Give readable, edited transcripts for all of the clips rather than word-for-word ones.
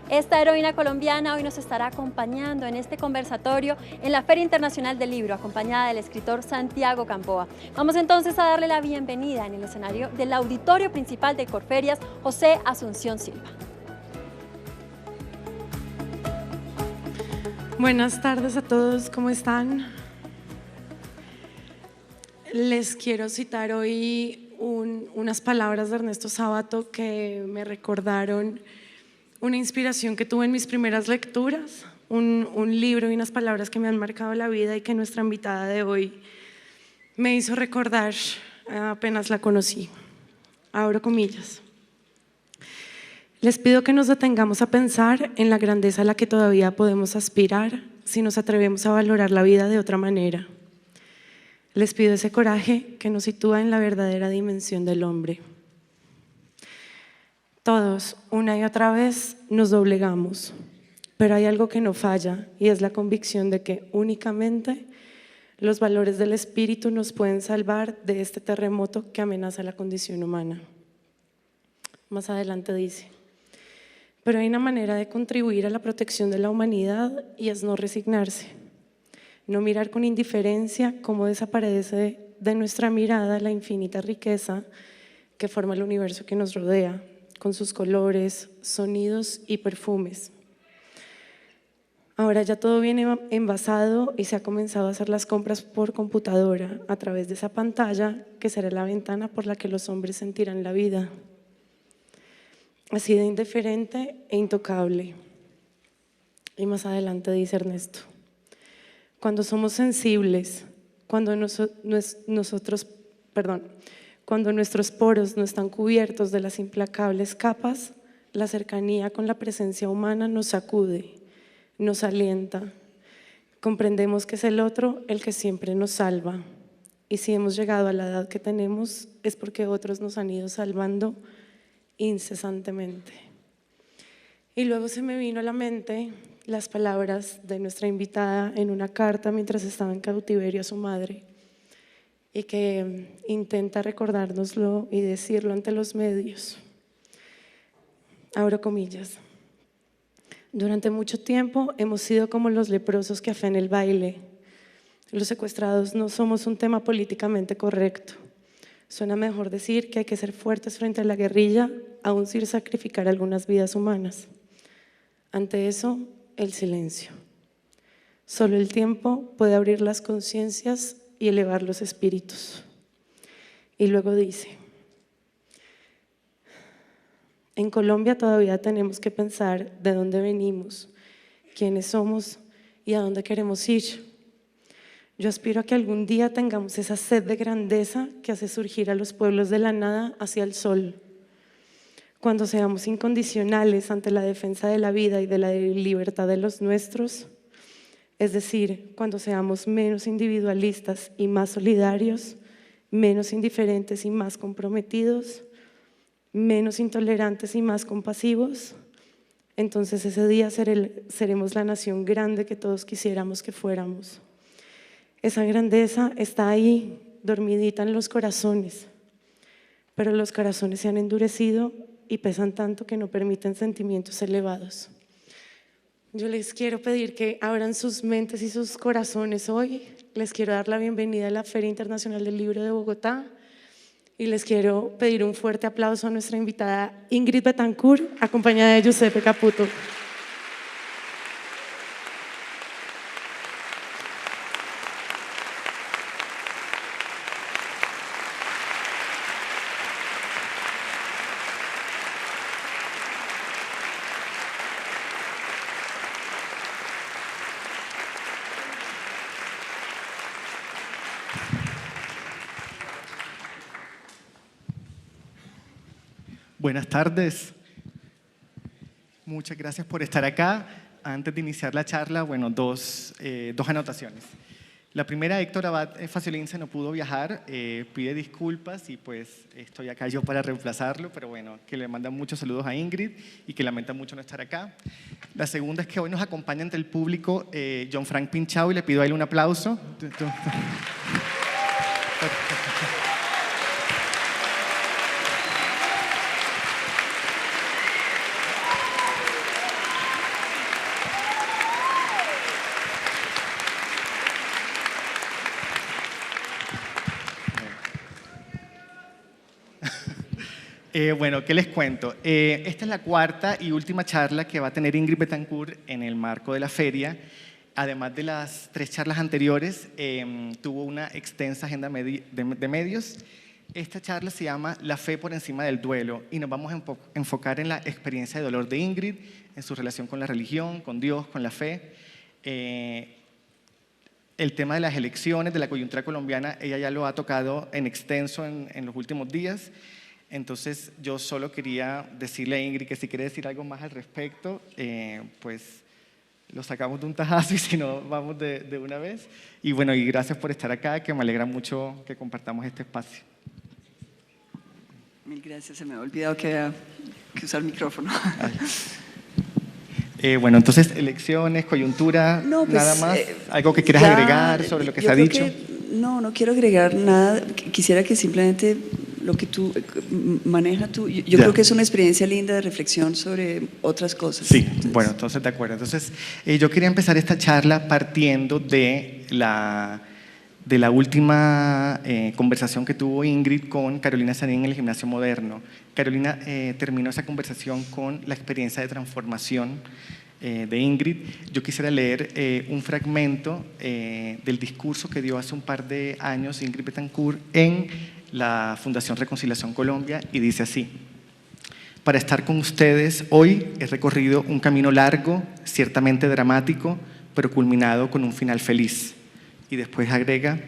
Esta heroína colombiana hoy nos estará acompañando en este conversatorio en la Feria Internacional del Libro, acompañada del escritor Santiago Campoa. Vamos entonces a darle la bienvenida en el escenario del auditorio principal de Corferias, José Asunción Silva. Buenas tardes a todos, ¿cómo están? Les quiero citar hoy unas palabras de Ernesto Sábato que me recordaron una inspiración que tuve en mis primeras lecturas, un libro y unas palabras que me han marcado la vida y que nuestra invitada de hoy me hizo recordar apenas la conocí. Abro comillas. Les pido que nos detengamos a pensar en la grandeza a la que todavía podemos aspirar si nos atrevemos a valorar la vida de otra manera. Les pido ese coraje que nos sitúa en la verdadera dimensión del hombre. Todos, una y otra vez, nos doblegamos, pero hay algo que no falla y es la convicción de que únicamente los valores del espíritu nos pueden salvar de este terremoto que amenaza la condición humana. Más adelante dice: pero hay una manera de contribuir a la protección de la humanidad y es no resignarse, no mirar con indiferencia cómo desaparece de nuestra mirada la infinita riqueza que forma el universo que nos rodea, con sus colores, sonidos y perfumes. Ahora ya todo viene envasado y se ha comenzado a hacer las compras por computadora a través de esa pantalla que será la ventana por la que los hombres sentirán la vida. Así de indiferente e intocable. Y más adelante dice Ernesto: cuando somos sensibles, cuando nuestros poros no están cubiertos de las implacables capas, la cercanía con la presencia humana nos sacude, nos alienta. Comprendemos que es el otro el que siempre nos salva. Y si hemos llegado a la edad que tenemos, es porque otros nos han ido salvando incesantemente. Y luego se me vino a la mente las palabras de nuestra invitada en una carta mientras estaba en cautiverio a su madre, y que intenta recordárnoslo y decirlo ante los medios. Abro comillas. Durante mucho tiempo hemos sido como los leprosos que afean el baile. Los secuestrados no somos un tema políticamente correcto. Suena mejor decir que hay que ser fuertes frente a la guerrilla, aún sin sacrificar algunas vidas humanas. Ante eso, el silencio. Solo el tiempo puede abrir las conciencias y elevar los espíritus. Y luego dice: en Colombia todavía tenemos que pensar de dónde venimos, quiénes somos y a dónde queremos ir. Yo aspiro a que algún día tengamos esa sed de grandeza que hace surgir a los pueblos de la nada hacia el sol. Cuando seamos incondicionales ante la defensa de la vida y de la libertad de los nuestros, es decir, cuando seamos menos individualistas y más solidarios, menos indiferentes y más comprometidos, menos intolerantes y más compasivos, entonces ese día seremos la nación grande que todos quisiéramos que fuéramos. Esa grandeza está ahí, dormidita en los corazones, pero los corazones se han endurecido y pesan tanto que no permiten sentimientos elevados. Yo les quiero pedir que abran sus mentes y sus corazones hoy. Les quiero dar la bienvenida a la Feria Internacional del Libro de Bogotá y les quiero pedir un fuerte aplauso a nuestra invitada Ingrid Betancourt, acompañada de Giuseppe Caputo. Buenas tardes. Muchas gracias por estar acá. Antes de iniciar la charla, bueno, dos anotaciones. La primera, Héctor Abad Faciolince no pudo viajar, pide disculpas y pues estoy acá yo para reemplazarlo, pero bueno, que le mandan muchos saludos a Ingrid y que lamenta mucho no estar acá. La segunda es que hoy nos acompaña entre el público John Frank Pinchao y le pido a él un aplauso. Bueno, ¿qué les cuento? Esta es la cuarta y última charla que va a tener Ingrid Betancourt en el marco de la feria. Además de las 3 charlas anteriores, tuvo una extensa agenda de medios. Esta charla se llama La fe por encima del duelo y nos vamos a enfocar en la experiencia de dolor de Ingrid, en su relación con la religión, con Dios, con la fe. El tema de las elecciones, de la coyuntura colombiana, ella ya lo ha tocado en extenso en los últimos días. Entonces yo solo quería decirle a Ingrid que si quiere decir algo más al respecto, pues lo sacamos de un tajazo y si no, vamos de una vez. Y bueno, y gracias por estar acá, que me alegra mucho que compartamos este espacio. Mil gracias, se me había olvidado que había que usar el micrófono. Bueno, entonces, elecciones, coyuntura, No, pues, nada más. ¿Algo que quieras agregar sobre lo que se ha dicho? No quiero agregar nada. Quisiera que simplemente lo que tú manejas tú. Yo creo que es una experiencia linda de reflexión sobre otras cosas. Sí, bueno, entonces de acuerdo. Entonces, yo quería empezar esta charla partiendo de la última conversación que tuvo Ingrid con Carolina Sanín en el Gimnasio Moderno. Carolina terminó esa conversación con la experiencia de transformación de Ingrid. Yo quisiera leer un fragmento del discurso que dio hace un par de años Ingrid Betancourt en la Fundación Reconciliación Colombia y dice así: para estar con ustedes hoy he recorrido un camino largo, ciertamente dramático, pero culminado con un final feliz. Y después agrega: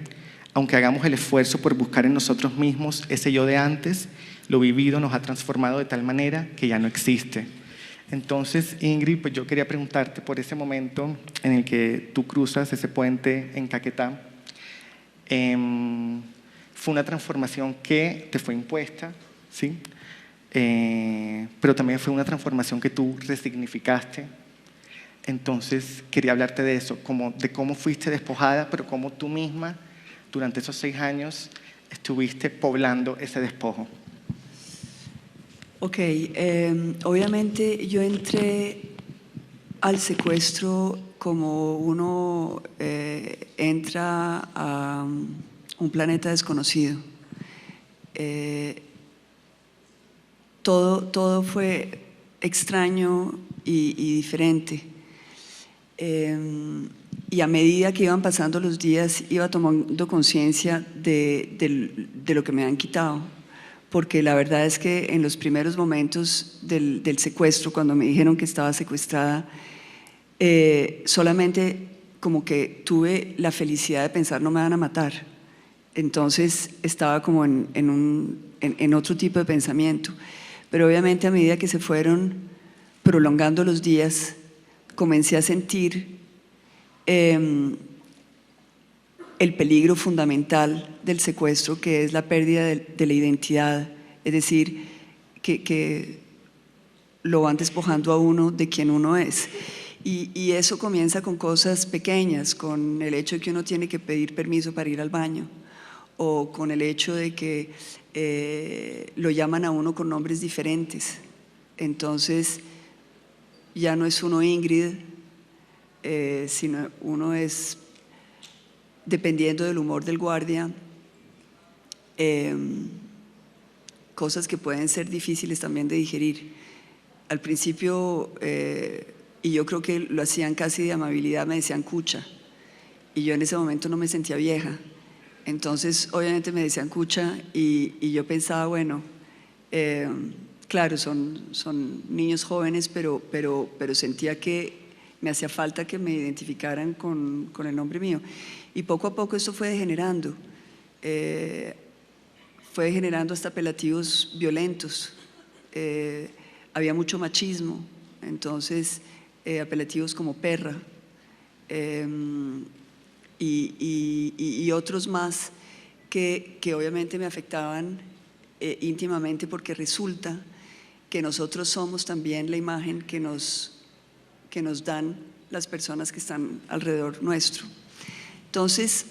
aunque hagamos el esfuerzo por buscar en nosotros mismos ese yo de antes, lo vivido nos ha transformado de tal manera que ya no existe. Entonces, Ingrid, pues yo quería preguntarte por ese momento en el que tú cruzas ese puente en Caquetá. Fue una transformación que te fue impuesta, ¿sí? Pero también fue una transformación que tú resignificaste. Entonces, quería hablarte de eso, como de cómo fuiste despojada, pero cómo tú misma, durante esos 6 años, estuviste poblando ese despojo. Ok, obviamente yo entré al secuestro como uno entra a un planeta desconocido. Todo fue extraño y diferente. Y a medida que iban pasando los días iba tomando conciencia de lo que me han quitado, porque la verdad es que en los primeros momentos del secuestro, cuando me dijeron que estaba secuestrada, solamente como que tuve la felicidad de pensar no me van a matar. Entonces estaba como en otro tipo de pensamiento, pero obviamente a medida que se fueron prolongando los días comencé a sentir el peligro fundamental del secuestro, que es la pérdida de la identidad, es decir, que lo van despojando a uno de quien uno es. Y eso comienza con cosas pequeñas, con el hecho de que uno tiene que pedir permiso para ir al baño, o con el hecho de que lo llaman a uno con nombres diferentes. Entonces ya no es uno Ingrid, sino uno es, dependiendo del humor del guardia, cosas que pueden ser difíciles también de digerir. Al principio, y yo creo que lo hacían casi de amabilidad, me decían cucha, y yo en ese momento no me sentía vieja. Entonces obviamente me decían cucha y yo pensaba, bueno, claro, son niños jóvenes, pero sentía que me hacía falta que me identificaran con el nombre mío. Y poco a poco esto fue degenerando hasta apelativos violentos. Había mucho machismo, entonces apelativos como perra y otros más que obviamente me afectaban íntimamente, porque resulta que nosotros somos también la imagen que nos dan las personas que están alrededor nuestro. Entonces,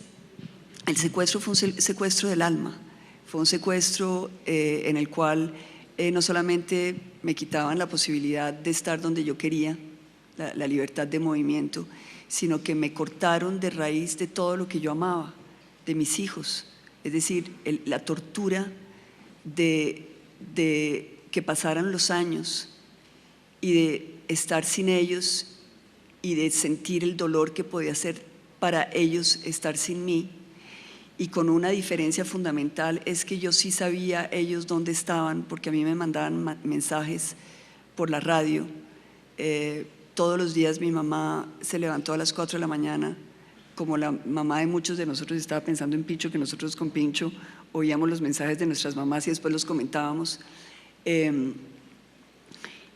el secuestro fue un secuestro del alma, fue un secuestro en el cual no solamente me quitaban la posibilidad de estar donde yo quería, la libertad de movimiento, sino que me cortaron de raíz de todo lo que yo amaba, de mis hijos. Es decir, la tortura de de que pasaran los años y de estar sin ellos y de sentir el dolor que podía ser para ellos estar sin mí, y con una diferencia fundamental es que yo sí sabía ellos dónde estaban, porque a mí me mandaban mensajes por la radio. Todos los días mi mamá se levantó a las 4 de la mañana, como la mamá de muchos de nosotros estaba pensando en Pincho, que nosotros con Pincho oíamos los mensajes de nuestras mamás y después los comentábamos.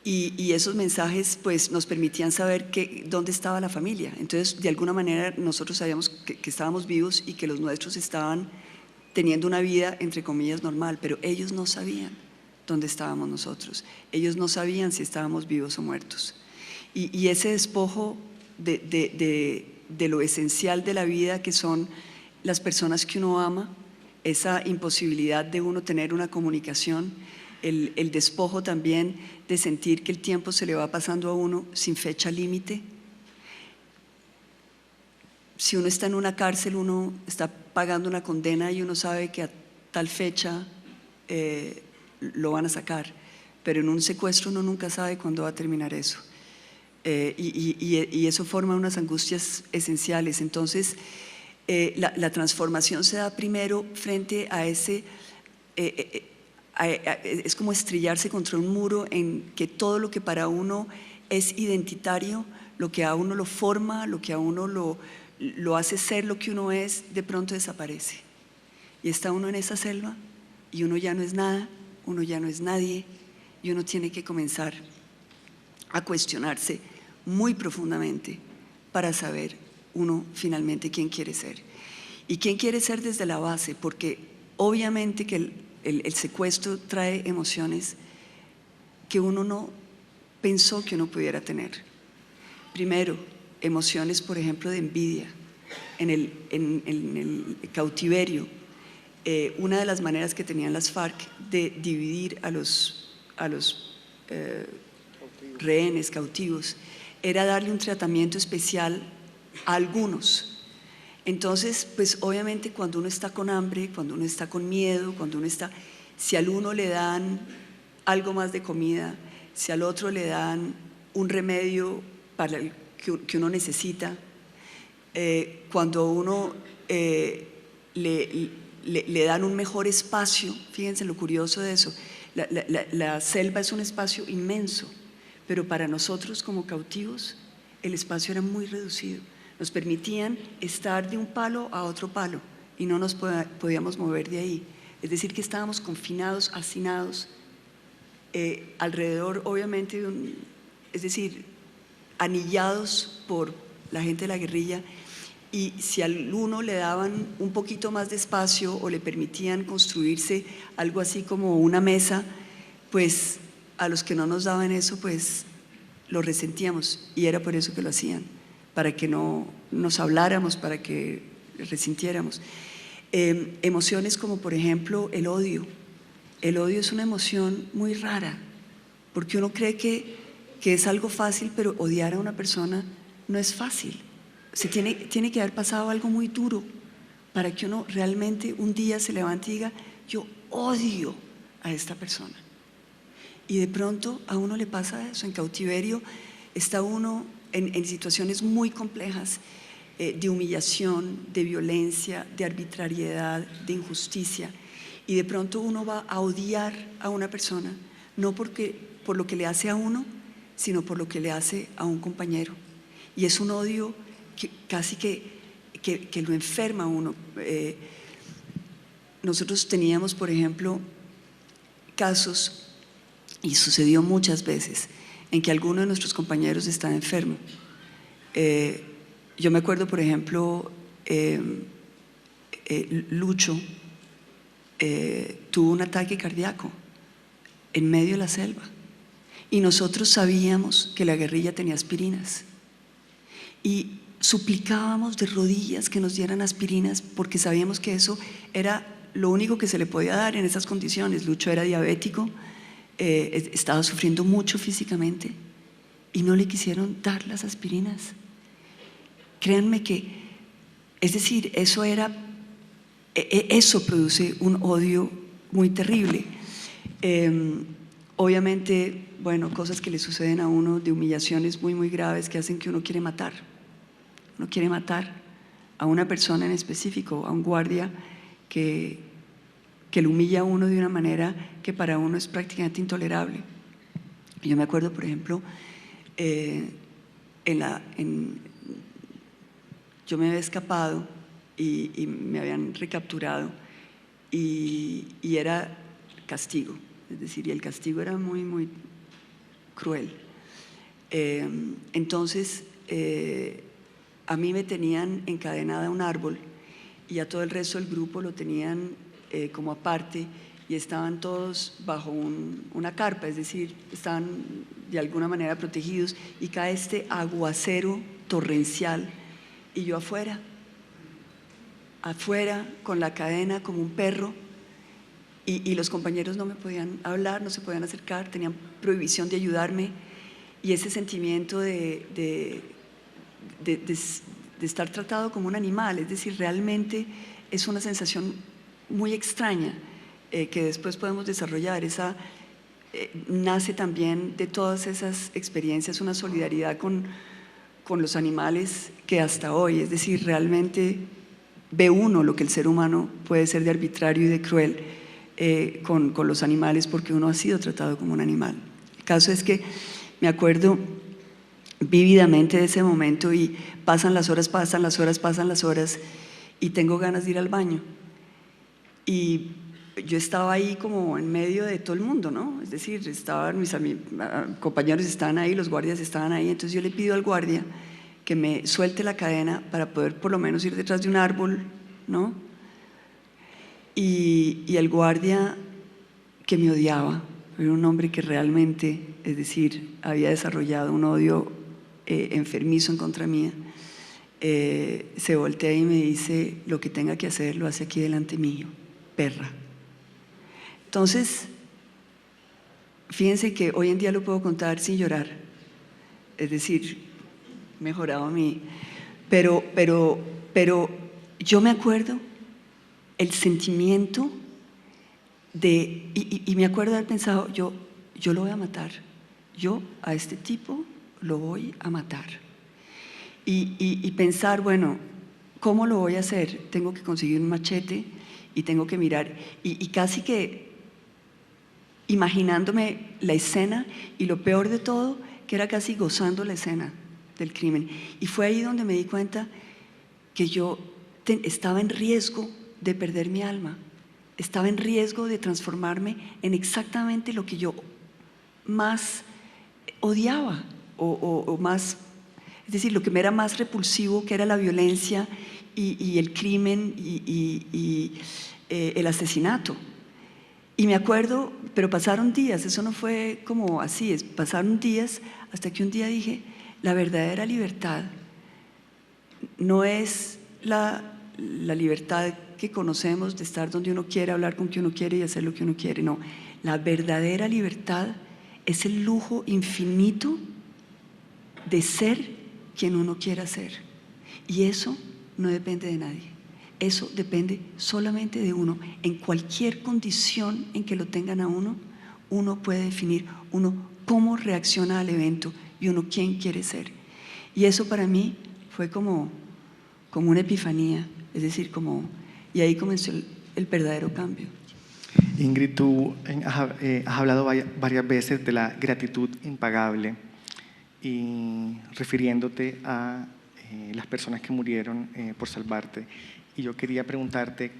Y esos mensajes pues nos permitían saber dónde estaba la familia. Entonces, de alguna manera nosotros sabíamos que estábamos vivos y que los nuestros estaban teniendo una vida, entre comillas, normal, pero ellos no sabían dónde estábamos nosotros. Ellos no sabían si estábamos vivos o muertos. Y ese despojo de lo esencial de la vida, que son las personas que uno ama, esa imposibilidad de uno tener una comunicación, el despojo también de sentir que el tiempo se le va pasando a uno sin fecha límite. Si uno está en una cárcel, uno está pagando una condena y uno sabe que a tal fecha lo van a sacar, pero en un secuestro uno nunca sabe cuándo va a terminar eso. Y eso forma unas angustias esenciales. Entonces, la transformación se da primero frente a ese... es como estrellarse contra un muro en que todo lo que para uno es identitario, lo que a uno lo forma, lo que a uno lo hace ser lo que uno es, de pronto desaparece. Y está uno en esa selva y uno ya no es nada, uno ya no es nadie, y uno tiene que comenzar a cuestionarse muy profundamente para saber uno finalmente quién quiere ser. Y quién quiere ser desde la base, porque obviamente que el secuestro trae emociones que uno no pensó que uno pudiera tener. Primero, emociones, por ejemplo, de envidia. En el cautiverio, una de las maneras que tenían las FARC de dividir a los rehenes cautivos era darle un tratamiento especial a algunos. Entonces, pues obviamente cuando uno está con hambre, cuando uno está con miedo, si al uno le dan algo más de comida, si al otro le dan un remedio para que uno necesita, cuando a uno le dan un mejor espacio, fíjense lo curioso de eso, la selva es un espacio inmenso, pero para nosotros como cautivos el espacio era muy reducido. Nos permitían estar de un palo a otro palo y no nos podíamos mover de ahí. Es decir, que estábamos confinados, hacinados, alrededor obviamente es decir, anillados por la gente de la guerrilla, y si al uno le daban un poquito más de espacio o le permitían construirse algo así como una mesa, pues a los que no nos daban eso, pues lo resentíamos, y era por eso que lo hacían, para que no nos habláramos, para que resintiéramos. Emociones como por ejemplo el odio. El odio es una emoción muy rara, porque uno cree que es algo fácil, pero odiar a una persona no es fácil. Tiene que haber pasado algo muy duro para que uno realmente un día se levante y diga: yo odio a esta persona. Y de pronto a uno le pasa eso. En cautiverio está uno en situaciones muy complejas, de humillación, de violencia, de arbitrariedad, de injusticia, y de pronto uno va a odiar a una persona, no por lo que le hace a uno, sino por lo que le hace a un compañero. Y es un odio que casi que lo enferma a uno. Nosotros teníamos, por ejemplo, casos, y sucedió muchas veces, en que alguno de nuestros compañeros estaba enfermo. Yo me acuerdo, por ejemplo, Lucho tuvo un ataque cardíaco en medio de la selva, y nosotros sabíamos que la guerrilla tenía aspirinas y suplicábamos de rodillas que nos dieran aspirinas, porque sabíamos que eso era lo único que se le podía dar en esas condiciones. Lucho era diabético, estaba sufriendo mucho físicamente, y no le quisieron dar las aspirinas. Créanme que, es decir, eso produce un odio muy terrible. Obviamente, bueno, cosas que le suceden a uno, de humillaciones muy, muy graves que hacen que uno quiere matar. Uno quiere matar a una persona en específico, a un guardia que lo humilla a uno de una manera que para uno es prácticamente intolerable. Yo me acuerdo, por ejemplo, yo me había escapado y me habían recapturado y era castigo, es decir, y el castigo era muy, muy cruel. Entonces, a mí me tenían encadenada a un árbol y a todo el resto del grupo lo tenían como aparte y estaban todos bajo una carpa, es decir, estaban de alguna manera protegidos y cae este aguacero torrencial y yo afuera con la cadena como un perro y los compañeros no me podían hablar, no se podían acercar, tenían prohibición de ayudarme y ese sentimiento de estar tratado como un animal, es decir, realmente es una sensación muy extraña que después podemos desarrollar. Nace también de todas esas experiencias una solidaridad con los animales que hasta hoy, es decir, realmente ve uno lo que el ser humano puede ser de arbitrario y de cruel con los animales porque uno ha sido tratado como un animal. El caso es que me acuerdo vívidamente de ese momento y pasan las horas y tengo ganas de ir al baño y yo estaba ahí como en medio de todo el mundo, ¿no? Es decir, mis compañeros estaban ahí, los guardias estaban ahí, entonces yo le pido al guardia que me suelte la cadena para poder por lo menos ir detrás de un árbol, ¿no? Y el guardia que me odiaba, era un hombre que realmente, es decir, había desarrollado un odio enfermizo en contra mía, se voltea y me dice: lo que tenga que hacer lo hace aquí delante mío, perra. Entonces, fíjense que hoy en día lo puedo contar sin llorar, es decir, mejorado a mí, pero yo me acuerdo el sentimiento y me acuerdo de haber pensado, yo lo voy a matar, yo a este tipo lo voy a matar. Y pensar, bueno, ¿cómo lo voy a hacer? Tengo que conseguir un machete y tengo que mirar, y casi que imaginándome la escena, y lo peor de todo, que era casi gozando la escena del crimen. Y fue ahí donde me di cuenta que yo estaba en riesgo de perder mi alma, estaba en riesgo de transformarme en exactamente lo que yo más odiaba, o más, es decir, lo que me era más repulsivo, que era la violencia y el crimen y el asesinato. Y me acuerdo, pero pasaron días, eso no fue como así, pasaron días hasta que un día dije: la verdadera libertad no es la libertad que conocemos de estar donde uno quiere, hablar con quien uno quiere y hacer lo que uno quiere, no. La verdadera libertad es el lujo infinito de ser quien uno quiera ser. Y eso no depende de nadie. Eso depende solamente de uno. En cualquier condición en que lo tengan a uno, uno puede definir uno cómo reacciona al evento y uno quién quiere ser. Y eso para mí fue como una epifanía, es decir, y ahí comenzó el verdadero cambio. Ingrid, tú has hablado varias veces de la gratitud impagable y refiriéndote a las personas que murieron por salvarte. Y yo quería preguntarte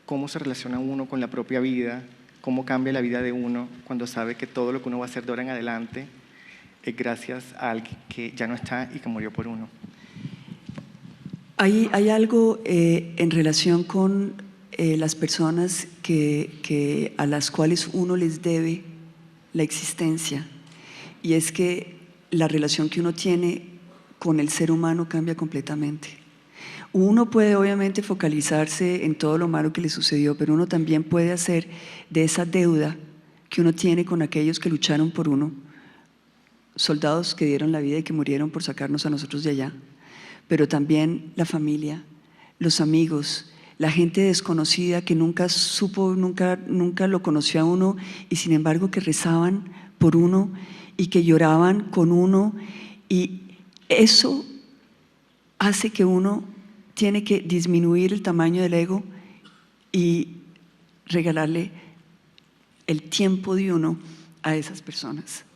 cómo se relaciona uno con la propia vida, cómo cambia la vida de uno cuando sabe que todo lo que uno va a hacer de ahora en adelante es gracias a alguien que ya no está y que murió por uno. Hay algo en relación con las personas a las cuales uno les debe la existencia, y es que la relación que uno tiene con el ser humano cambia completamente. Uno puede obviamente focalizarse en todo lo malo que le sucedió, pero uno también puede hacer de esa deuda que uno tiene con aquellos que lucharon por uno, soldados que dieron la vida y que murieron por sacarnos a nosotros de allá, pero también la familia, los amigos, la gente desconocida que nunca supo, nunca lo conoció a uno y sin embargo que rezaban por uno y que lloraban con uno, y eso hace que uno tiene que disminuir el tamaño del ego y regalarle el tiempo de uno a esas personas.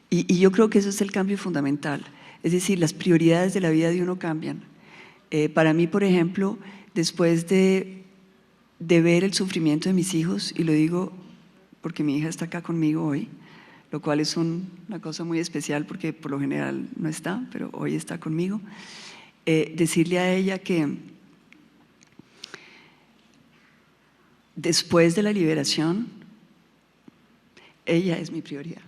Y yo creo que eso es el cambio fundamental, es decir, las prioridades de la vida de uno cambian. Para mí, por ejemplo, después de ver el sufrimiento de mis hijos, y lo digo porque mi hija está acá conmigo hoy, lo cual es una cosa muy especial porque por lo general no está, pero hoy está conmigo, decirle a ella que después de la liberación, ella es mi prioridad.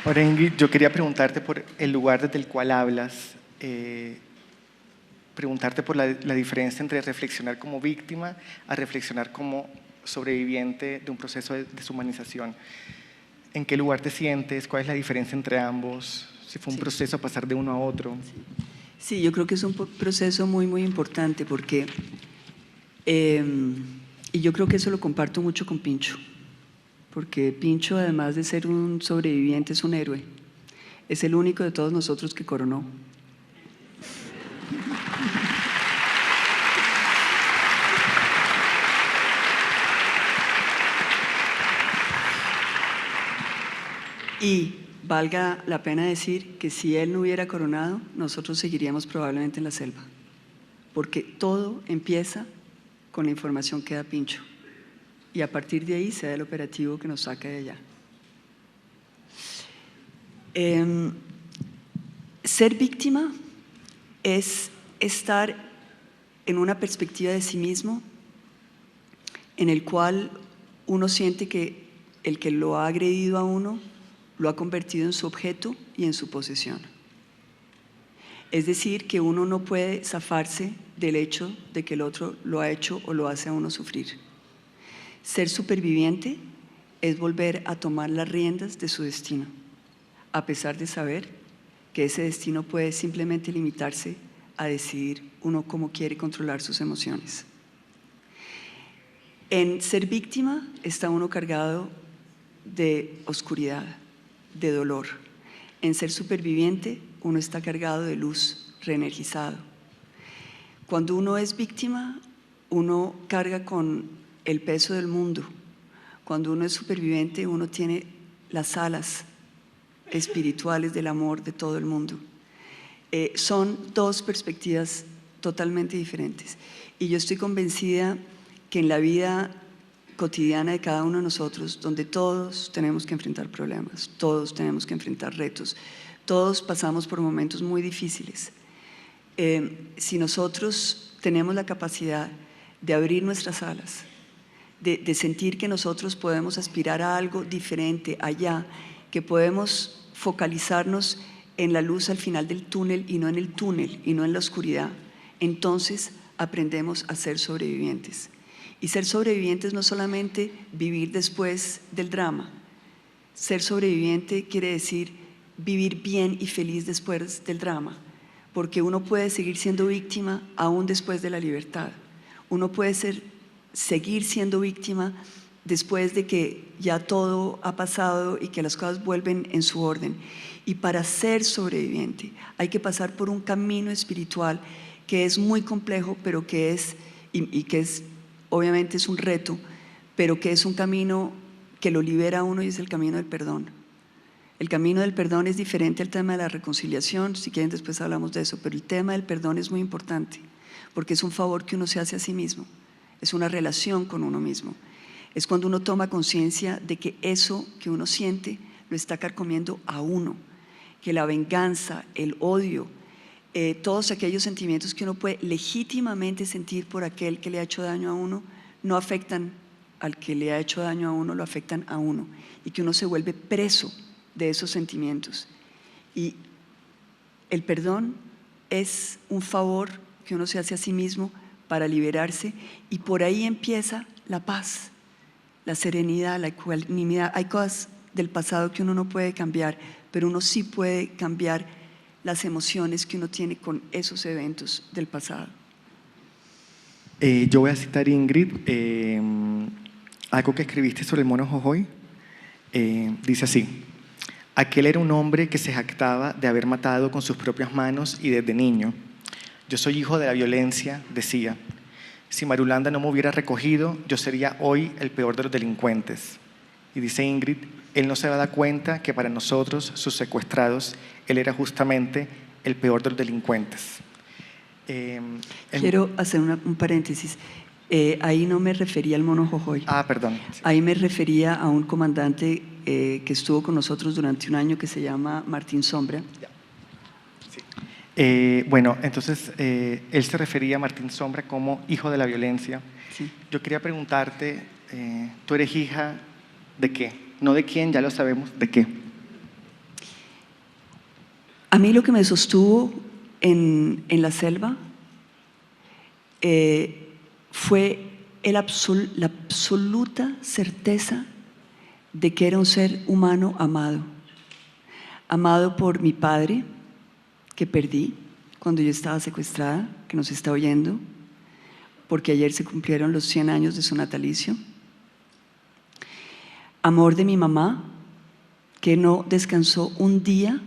Ahora, Ingrid, yo quería preguntarte por el lugar desde el cual hablas, preguntarte por la diferencia entre reflexionar como víctima a reflexionar como sobreviviente de un proceso de deshumanización. ¿En qué lugar te sientes? ¿Cuál es la diferencia entre ambos? Si fue un proceso pasar de uno a otro. Sí, yo creo que es un proceso muy, muy importante porque, y yo creo que eso lo comparto mucho con Pincho, porque Pincho, además de ser un sobreviviente, es un héroe. Es el único de todos nosotros que coronó. Y valga la pena decir que si él no hubiera coronado, nosotros seguiríamos probablemente en la selva, porque todo empieza con la información que da Pincho, y a partir de ahí se da el operativo que nos saca de allá. Ser víctima es estar en una perspectiva de sí mismo en el cual uno siente que el que lo ha agredido a uno lo ha convertido en su objeto y en su posesión. Es decir, que uno no puede zafarse del hecho de que el otro lo ha hecho o lo hace a uno sufrir. Ser superviviente es volver a tomar las riendas de su destino, a pesar de saber que ese destino puede simplemente limitarse a decidir uno cómo quiere controlar sus emociones. En ser víctima está uno cargado de oscuridad, de dolor. En ser superviviente uno está cargado de luz, reenergizado. Cuando uno es víctima, uno carga con el peso del mundo. Cuando uno es superviviente, uno tiene las alas espirituales del amor de todo el mundo. Son dos perspectivas totalmente diferentes. Y yo estoy convencida que en la vida cotidiana de cada uno de nosotros, donde todos tenemos que enfrentar problemas, todos tenemos que enfrentar retos, todos pasamos por momentos muy difíciles. Si nosotros tenemos la capacidad de abrir nuestras alas, de sentir que nosotros podemos aspirar a algo diferente allá, que podemos focalizarnos en la luz al final del túnel y no en el túnel y no en la oscuridad, entonces aprendemos a ser sobrevivientes. Y ser sobrevivientes no solamente vivir después del drama. Ser sobreviviente quiere decir vivir bien y feliz después del drama, porque uno puede seguir siendo víctima aún después de la libertad. Uno puede seguir siendo víctima después de que ya todo ha pasado y que las cosas vuelven en su orden. Y para ser sobreviviente hay que pasar por un camino espiritual que es muy complejo, pero que es, y que es, obviamente es un reto, pero que es un camino que lo libera a uno, y es el camino del perdón. El camino del perdón es diferente al tema de la reconciliación, si quieren después hablamos de eso, pero el tema del perdón es muy importante, porque es un favor que uno se hace a sí mismo, es una relación con uno mismo. Es cuando uno toma conciencia de que eso que uno siente lo está carcomiendo a uno, que la venganza, el odio, todos aquellos sentimientos que uno puede legítimamente sentir por aquel que le ha hecho daño a uno, no afectan al que le ha hecho daño a uno, lo afectan a uno, y que uno se vuelve preso de esos sentimientos. Y el perdón es un favor que uno se hace a sí mismo para liberarse, y por ahí empieza la paz. la serenidad, la ecuanimidad. Hay cosas del pasado que uno no puede cambiar, pero uno sí puede cambiar las emociones que uno tiene con esos eventos del pasado. Yo voy a citar, Ingrid, algo que escribiste sobre el mono Jojoy. Dice así: aquel era un hombre que se jactaba de haber matado con sus propias manos y desde niño. Yo soy hijo de la violencia, decía. Si Marulanda no me hubiera recogido, yo sería hoy el peor de los delincuentes. Y dice Ingrid, él no se da cuenta que para nosotros, sus secuestrados, él era justamente el peor de los delincuentes. Quiero hacer un paréntesis. Ahí no me refería al mono Jojoy. Perdón. Sí. Ahí me refería a un comandante que estuvo con nosotros durante un año que se llama Martín Sombra. Sí. Bueno, entonces él se refería a Martín Sombra como hijo de la violencia. Sí. Yo quería preguntarte, ¿tú eres hija de qué? No de quién, ya lo sabemos, ¿de qué? A mí lo que me sostuvo en la selva fue la absoluta certeza de que era un ser humano amado. Amado por mi padre, que perdí cuando yo estaba secuestrada, que nos está oyendo, porque ayer se cumplieron los 100 años de su natalicio. Amor de mi mamá, que no descansó un día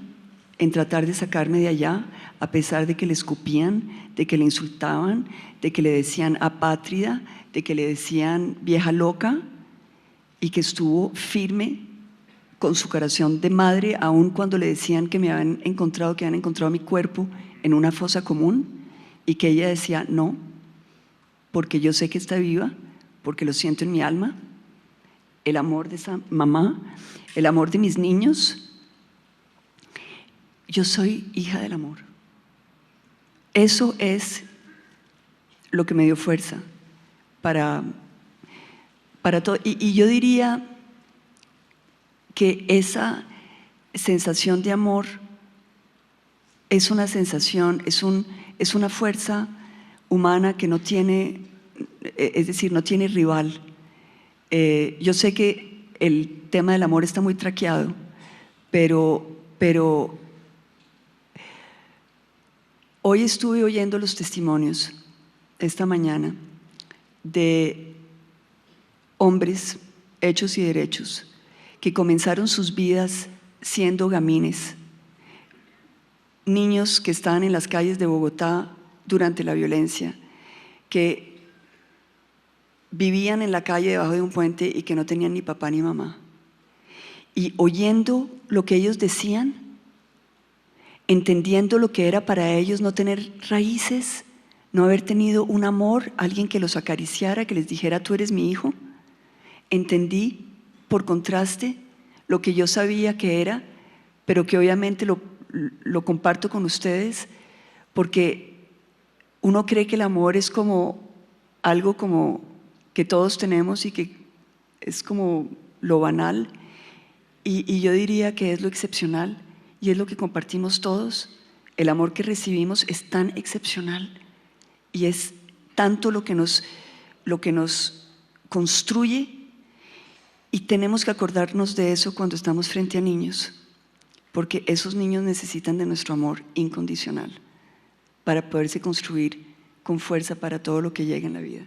en tratar de sacarme de allá, a pesar de que le escupían, de que le insultaban, de que le decían apátrida, de que le decían vieja loca, y que estuvo firme con su corazón de madre, aun cuando le decían que habían encontrado mi cuerpo en una fosa común, y que ella decía no, porque yo sé que está viva, porque lo siento en mi alma. El amor de esa mamá, el amor de mis niños. Yo soy hija del amor. Eso es lo que me dio fuerza para todo. Y yo diría que esa sensación de amor es una sensación, es una fuerza humana que no tiene, es decir, no tiene rival. Yo sé que el tema del amor está muy traqueado, pero hoy estuve oyendo los testimonios esta mañana de hombres hechos y derechos que comenzaron sus vidas siendo gamines, niños que estaban en las calles de Bogotá durante la violencia, que vivían en la calle debajo de un puente y que no tenían ni papá ni mamá. Y oyendo lo que ellos decían, entendiendo lo que era para ellos no tener raíces, no haber tenido un amor, alguien que los acariciara, que les dijera tú eres mi hijo, entendí por contraste lo que yo sabía que era, pero que obviamente lo comparto con ustedes, porque uno cree que el amor es como algo como que todos tenemos y que es como lo banal, y yo diría que es lo excepcional y es lo que compartimos todos. El amor que recibimos es tan excepcional y es tanto lo que nos construye, y tenemos que acordarnos de eso cuando estamos frente a niños, porque esos niños necesitan de nuestro amor incondicional para poderse construir con fuerza para todo lo que llega en la vida.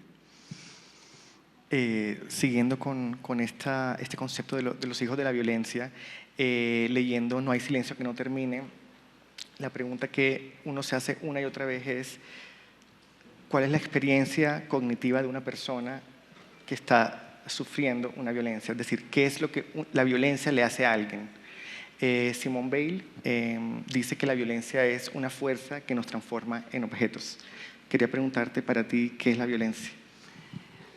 Siguiendo con este concepto de los hijos de la violencia, leyendo No hay silencio que no termine, la pregunta que uno se hace una y otra vez es: ¿cuál es la experiencia cognitiva de una persona que está sufriendo una violencia? Es decir, ¿qué es lo que la violencia le hace a alguien? Simone Weil dice que la violencia es una fuerza que nos transforma en objetos. Quería preguntarte para ti, ¿qué es la violencia?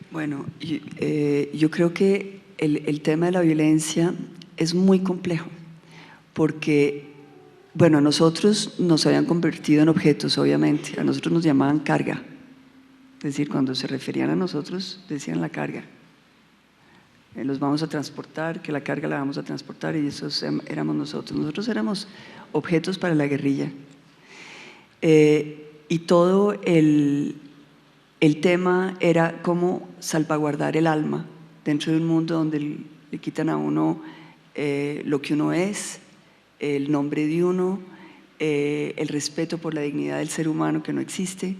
Bueno, yo creo que el tema de la violencia es muy complejo, porque, bueno, a nosotros nos habían convertido en objetos, obviamente. A nosotros nos llamaban carga. Es decir, cuando se referían a nosotros, decían la carga. Los vamos a transportar, que la carga la vamos a transportar, y esos éramos nosotros. Nosotros éramos objetos para la guerrilla. Y todo el tema era cómo salvaguardar el alma dentro de un mundo donde le quitan a uno lo que uno es, el nombre de uno, el respeto por la dignidad del ser humano que no existe.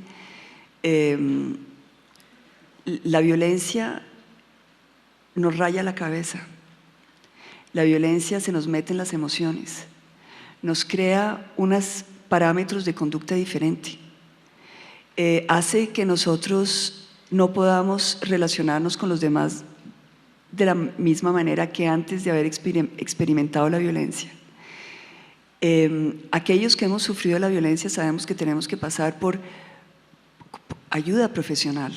La violencia nos raya la cabeza, la violencia se nos mete en las emociones, nos crea unos parámetros de conducta diferente, hace que nosotros no podamos relacionarnos con los demás de la misma manera que antes de haber experimentado la violencia. Aquellos que hemos sufrido la violencia sabemos que tenemos que pasar por ayuda profesional,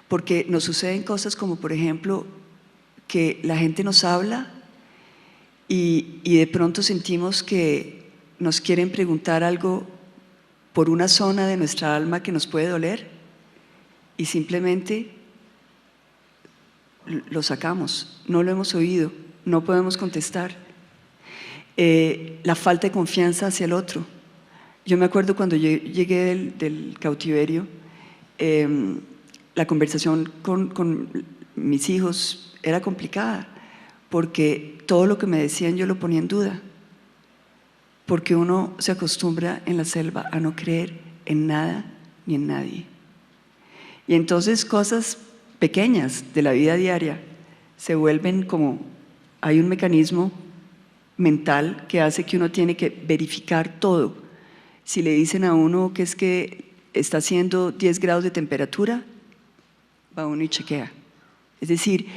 porque nos suceden cosas como, por ejemplo, que la gente nos habla y de pronto sentimos que nos quieren preguntar algo por una zona de nuestra alma que nos puede doler y simplemente lo sacamos, no lo hemos oído, no podemos contestar. La falta de confianza hacia el otro. Yo me acuerdo cuando llegué del cautiverio, la conversación con mis hijos era complicada, porque todo lo que me decían yo lo ponía en duda, porque uno se acostumbra en la selva a no creer en nada ni en nadie. Y entonces cosas pequeñas de la vida diaria se vuelven como, hay un mecanismo mental que hace que uno tiene que verificar todo. Si le dicen a uno que es que está haciendo 10 grados de temperatura, va uno y chequea. Es decir,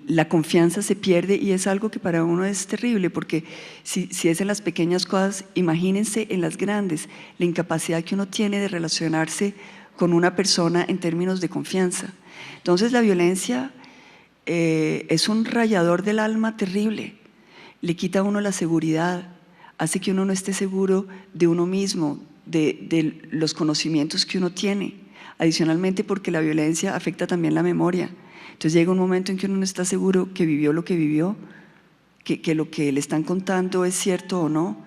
la confianza se pierde y es algo que para uno es terrible, porque si es en las pequeñas cosas, imagínense en las grandes, la incapacidad que uno tiene de relacionarse con una persona en términos de confianza. Entonces la violencia es un rayador del alma terrible, le quita a uno la seguridad, hace que uno no esté seguro de uno mismo, de los conocimientos que uno tiene. Adicionalmente, porque la violencia afecta también la memoria. Entonces llega un momento en que uno no está seguro que vivió lo que vivió, que lo que le están contando es cierto o no.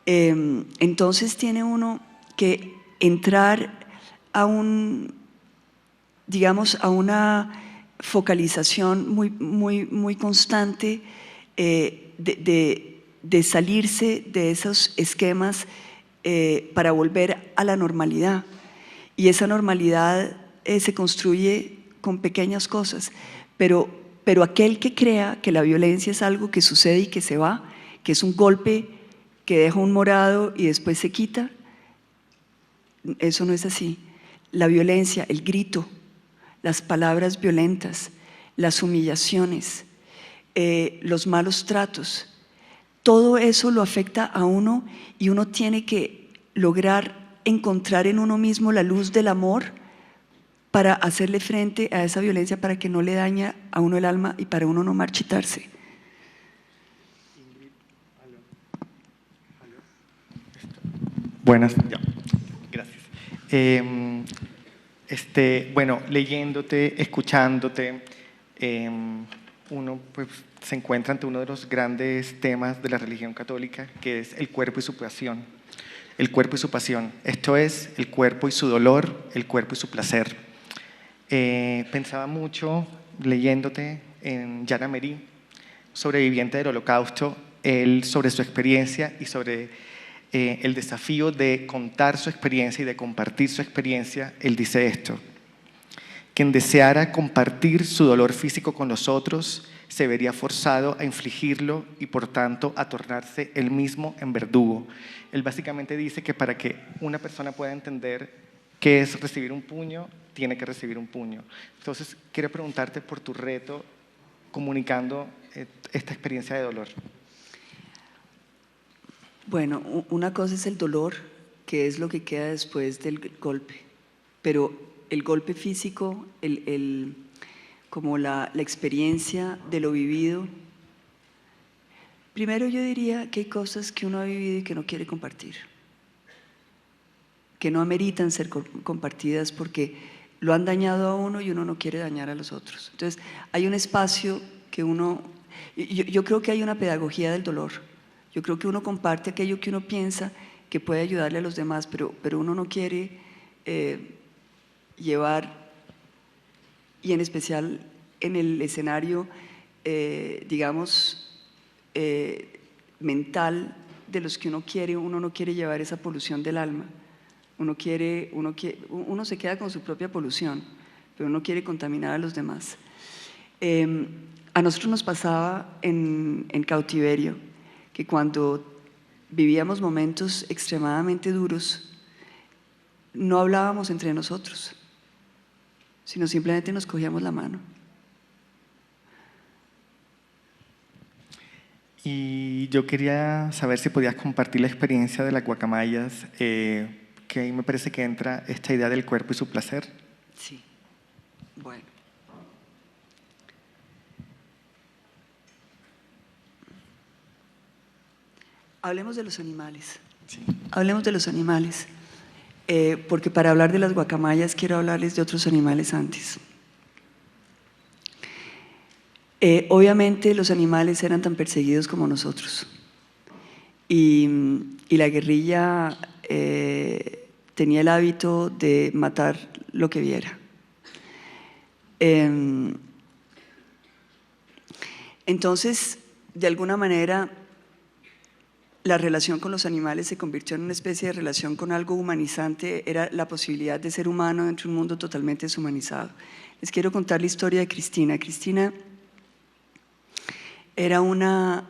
Entonces tiene uno que entrar a a una focalización muy constante de salirse de esos esquemas para volver a la normalidad. Y esa normalidad se construye con pequeñas cosas, pero aquel que crea que la violencia es algo que sucede y que se va, que es un golpe que deja un morado y después se quita, eso no es así. La violencia, el grito, las palabras violentas, las humillaciones, los malos tratos, todo eso lo afecta a uno y uno tiene que lograr encontrar en uno mismo la luz del amor para hacerle frente a esa violencia, para que no le dañe a uno el alma y para uno no marchitarse. Buenas, ya. Gracias. Bueno, leyéndote, escuchándote, uno pues, se encuentra ante uno de los grandes temas de la religión católica, que es el cuerpo y su pasión. El cuerpo y su pasión. Esto es el cuerpo y su dolor, el cuerpo y su placer. Pensaba mucho, leyéndote en Jan Amery, sobreviviente del Holocausto, él sobre su experiencia y sobre el desafío de contar su experiencia y de compartir su experiencia. Él dice esto: quien deseara compartir su dolor físico con los otros se vería forzado a infligirlo y por tanto a tornarse él mismo en verdugo. Él básicamente dice que para que una persona pueda entender qué es recibir un puño, tiene que recibir un puño. Entonces, quiero preguntarte por tu reto comunicando esta experiencia de dolor. Bueno, una cosa es el dolor, que es lo que queda después del golpe, pero el golpe físico, como la experiencia de lo vivido. Primero yo diría que hay cosas que uno ha vivido y que no quiere compartir, que no ameritan ser compartidas porque lo han dañado a uno y uno no quiere dañar a los otros. Entonces hay un espacio que uno, yo creo que hay una pedagogía del dolor. Yo creo que uno comparte aquello que uno piensa que puede ayudarle a los demás, pero uno no quiere llevar, y en especial en el escenario, digamos, mental de los que uno no quiere llevar esa polución del alma. Uno se queda con su propia polución, pero uno quiere contaminar a los demás. A nosotros nos pasaba en cautiverio que cuando vivíamos momentos extremadamente duros, no hablábamos entre nosotros, sino simplemente nos cogíamos la mano. Y yo quería saber si podías compartir la experiencia de las guacamayas, que ahí me parece que entra esta idea del cuerpo y su placer. Sí, bueno. Hablemos de los animales. Sí. Hablemos de los animales, porque para hablar de las guacamayas quiero hablarles de otros animales antes. Obviamente los animales eran tan perseguidos como nosotros y la guerrilla tenía el hábito de matar lo que viera. Entonces, de alguna manera, la relación con los animales se convirtió en una especie de relación con algo humanizante, era la posibilidad de ser humano dentro de un mundo totalmente deshumanizado. Les quiero contar la historia de Cristina. Cristina era un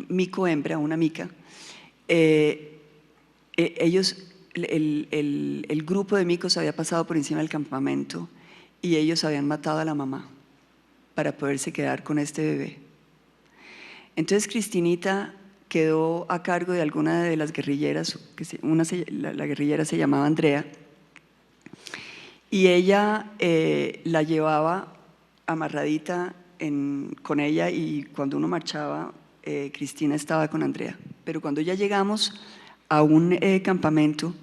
mico hembra, una mica. El grupo de micos había pasado por encima del campamento y ellos habían matado a la mamá para poderse quedar con este bebé. Entonces Cristinita quedó a cargo de alguna de las guerrilleras, la guerrillera se llamaba Andrea, y ella la llevaba amarradita con ella, y cuando uno marchaba, Cristina estaba con Andrea. Pero cuando ya llegamos a un campamento,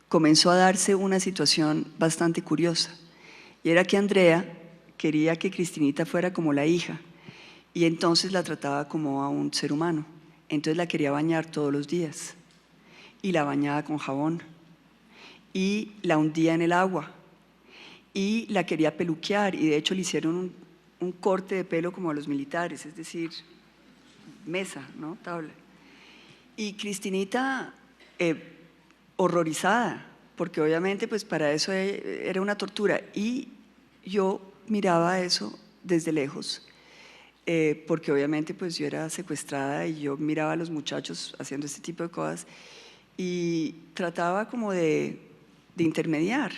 comenzó a darse una situación bastante curiosa, y era que Andrea quería que Cristinita fuera como la hija, y entonces la trataba como a un ser humano. Entonces la quería bañar todos los días, y la bañaba con jabón, y la hundía en el agua, y la quería peluquear, y de hecho le hicieron un corte de pelo como a los militares, es decir, mesa, ¿no? Tabla. Y Cristinita, horrorizada, porque obviamente pues para eso era una tortura, y yo miraba eso desde lejos, porque obviamente pues yo era secuestrada y yo miraba a los muchachos haciendo este tipo de cosas y trataba como de intermediar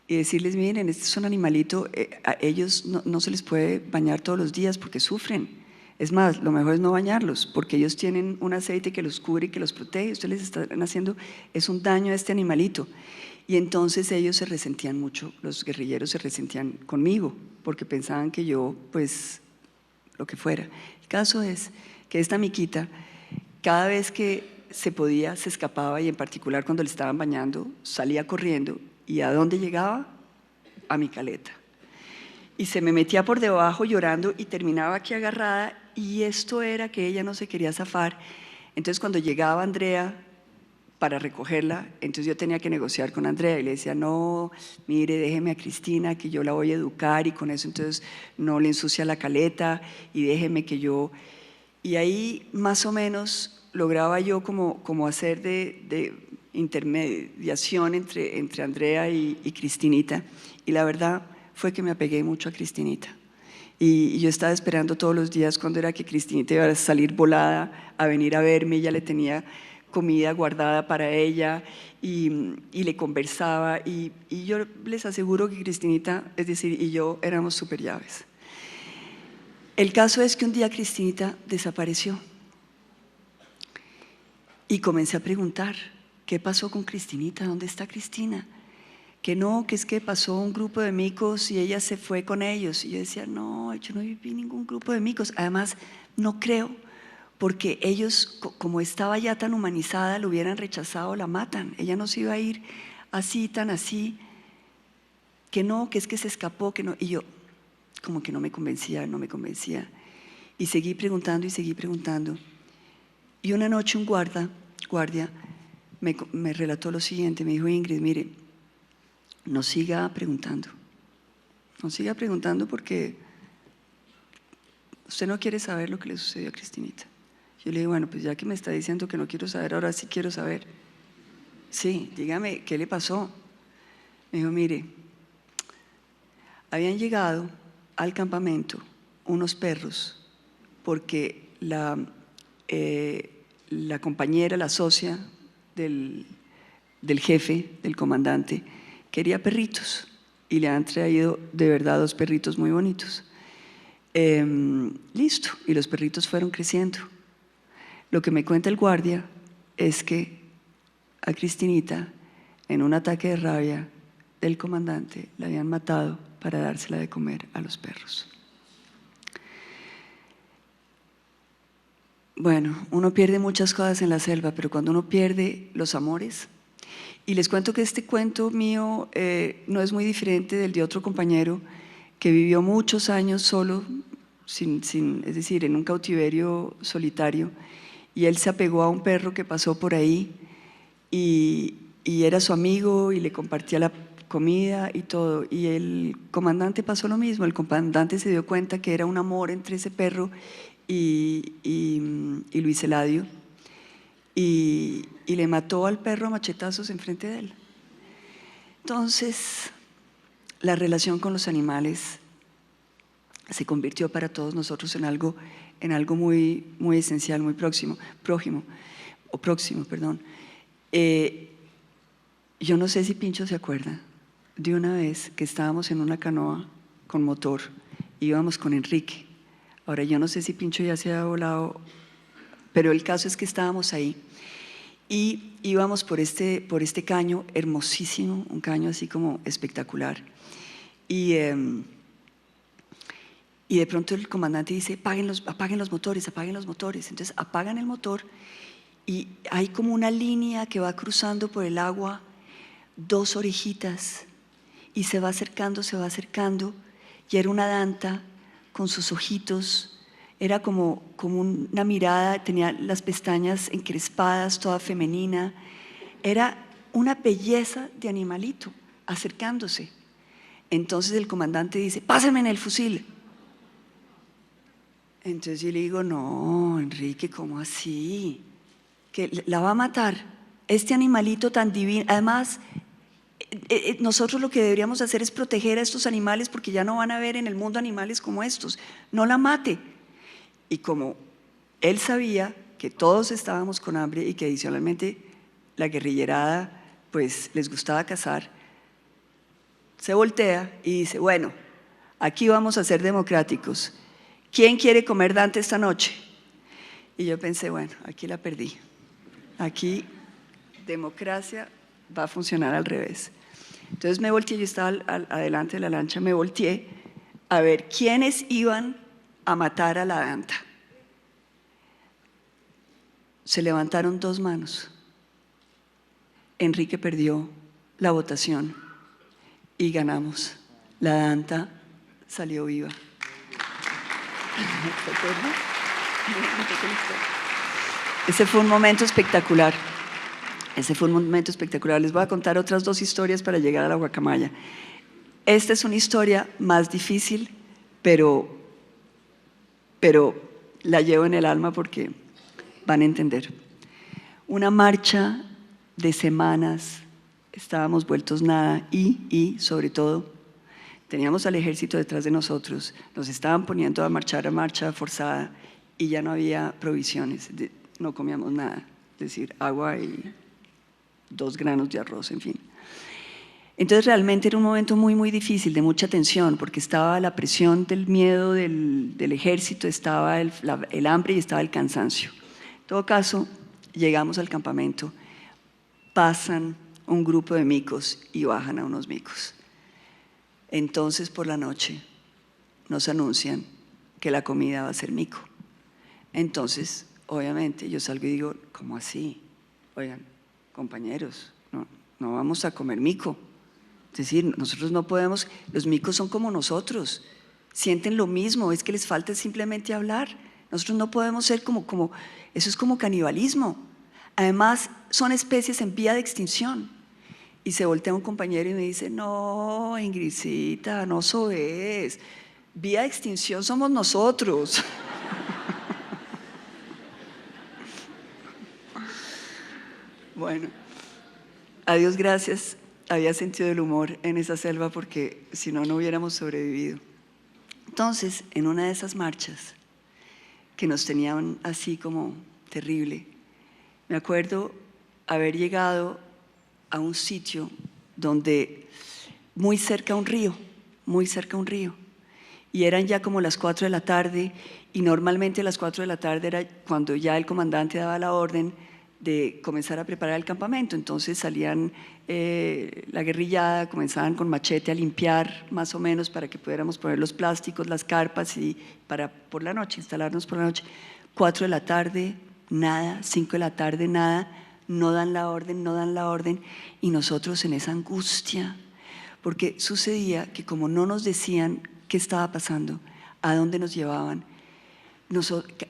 y decirles: miren, este es un animalito, a ellos no se les puede bañar todos los días porque sufren. Es más, lo mejor es no bañarlos, porque ellos tienen un aceite que los cubre y que los protege. Ustedes les están haciendo es un daño a este animalito. Y entonces ellos se resentían mucho, los guerrilleros se resentían conmigo, porque pensaban que yo, pues, lo que fuera. El caso es que esta miquita, cada vez que se podía, se escapaba, y en particular cuando le estaban bañando, salía corriendo. ¿Y a dónde llegaba? A mi caleta. Y se me metía por debajo llorando y terminaba aquí agarrada, y esto era que ella no se quería zafar. Entonces cuando llegaba Andrea para recogerla, entonces yo tenía que negociar con Andrea y le decía: no, mire, déjeme a Cristina que yo la voy a educar, y con eso entonces no le ensucia la caleta, y déjeme que yo… Y ahí más o menos lograba yo como hacer de intermediación entre Andrea y Cristinita, y la verdad fue que me apegué mucho a Cristinita. Y yo estaba esperando todos los días cuando era que Cristinita iba a salir volada a venir a verme. Ella le tenía comida guardada para ella y le conversaba, y yo les aseguro que Cristinita, es decir, y yo éramos súper llaves. El caso es que un día Cristinita desapareció y comencé a preguntar: ¿qué pasó con Cristinita? ¿Dónde está Cristina? Que no, que es que pasó un grupo de micos y ella se fue con ellos. Y yo decía: no, yo no vi ningún grupo de micos. Además, no creo, porque ellos, como estaba ya tan humanizada, lo hubieran rechazado, la matan. Ella no se iba a ir así, tan así. Que no, que es que se escapó, que no. Y yo, como que no me convencía. Y seguí preguntando y seguí preguntando. Y una noche un guardia me relató lo siguiente. Me dijo: Ingrid, mire, no siga preguntando, no siga preguntando porque usted no quiere saber lo que le sucedió a Cristinita. Yo le digo, bueno, pues ya que me está diciendo que no quiero saber, ahora sí quiero saber. Sí, dígame, ¿qué le pasó? Me dijo, mire, habían llegado al campamento unos perros porque la compañera, la socia del jefe, del comandante, quería perritos y le han traído de verdad 2 perritos muy bonitos. Listo, y los perritos fueron creciendo. Lo que me cuenta el guardia es que a Cristinita, en un ataque de rabia del comandante, la habían matado para dársela de comer a los perros. Bueno, uno pierde muchas cosas en la selva, pero cuando uno pierde los amores, y les cuento que este cuento mío no es muy diferente del de otro compañero que vivió muchos años solo, es decir, en un cautiverio solitario, y él se apegó a un perro que pasó por ahí y era su amigo y le compartía la comida y todo, y el comandante pasó lo mismo. El comandante se dio cuenta que era un amor entre ese perro y Luis Eladio, y le mató al perro a machetazos enfrente de él. Entonces, la relación con los animales se convirtió para todos nosotros en algo muy, muy esencial, muy próximo. Yo no sé si Pincho se acuerda de una vez que estábamos en una canoa con motor, íbamos con Enrique. Ahora yo no sé si Pincho ya se ha volado, pero el caso es que estábamos ahí y íbamos por este caño hermosísimo, un caño así como espectacular, y de pronto el comandante dice, apaguen los motores. Entonces apagan el motor y hay como una línea que va cruzando por el agua, 2 orejitas, y se va acercando, y era una danta con sus ojitos, era como una mirada, tenía las pestañas encrespadas, toda femenina, era una belleza de animalito acercándose. Entonces el comandante dice, pásenme en el fusil. Entonces yo le digo, no, Enrique, ¿cómo así? Que la va a matar, este animalito tan divino. Además, nosotros lo que deberíamos hacer es proteger a estos animales porque ya no van a ver en el mundo animales como estos. No la mate. Y como él sabía que todos estábamos con hambre y que adicionalmente la guerrillerada pues les gustaba cazar, se voltea y dice, bueno, aquí vamos a ser democráticos. ¿Quién quiere comer Dante esta noche? Y yo pensé, bueno, aquí la perdí. Aquí democracia va a funcionar al revés. Entonces me volteé, yo estaba adelante de la lancha, me volteé a ver quiénes iban a matar a la danta. Se levantaron 2 manos. Enrique perdió la votación y ganamos. La danta salió viva. Ese fue un momento espectacular. Les voy a contar otras 2 historias para llegar a la guacamaya. Esta es una historia más difícil, pero la llevo en el alma porque van a entender. Una marcha de semanas, estábamos vueltos nada y sobre todo, teníamos al ejército detrás de nosotros, nos estaban poniendo a marcha forzada y ya no había provisiones, no comíamos nada, es decir, agua y 2 granos de arroz, en fin. Entonces realmente era un momento muy, muy difícil, de mucha tensión, porque estaba la presión del miedo del ejército, estaba el hambre y estaba el cansancio. En todo caso, llegamos al campamento, pasan un grupo de micos y bajan a unos micos. Entonces por la noche nos anuncian que la comida va a ser mico. Entonces, obviamente, yo salgo y digo, ¿cómo así? Oigan, compañeros, no vamos a comer mico. Es decir, nosotros no podemos, los micos son como nosotros, sienten lo mismo, es que les falta simplemente hablar. Nosotros no podemos ser como eso es como canibalismo. Además, son especies en vía de extinción. Y se voltea un compañero y me dice, no, Ingridcita, no eso es. Vía de extinción somos nosotros. Bueno, a Dios gracias, había sentido el humor en esa selva porque si no, no hubiéramos sobrevivido. Entonces, en una de esas marchas que nos tenían así como terrible, me acuerdo haber llegado a un sitio donde muy cerca a un río, y eran ya como las 4 de la tarde, y normalmente a las 4 de la tarde era cuando ya el comandante daba la orden de comenzar a preparar el campamento. Entonces salían la guerrillada, comenzaban con machete a limpiar más o menos para que pudiéramos poner los plásticos, las carpas y para por la noche, instalarnos por la noche. 4 de la tarde, nada, 5 de la tarde, nada, no dan la orden y nosotros en esa angustia, porque sucedía que como no nos decían qué estaba pasando, a dónde nos llevaban,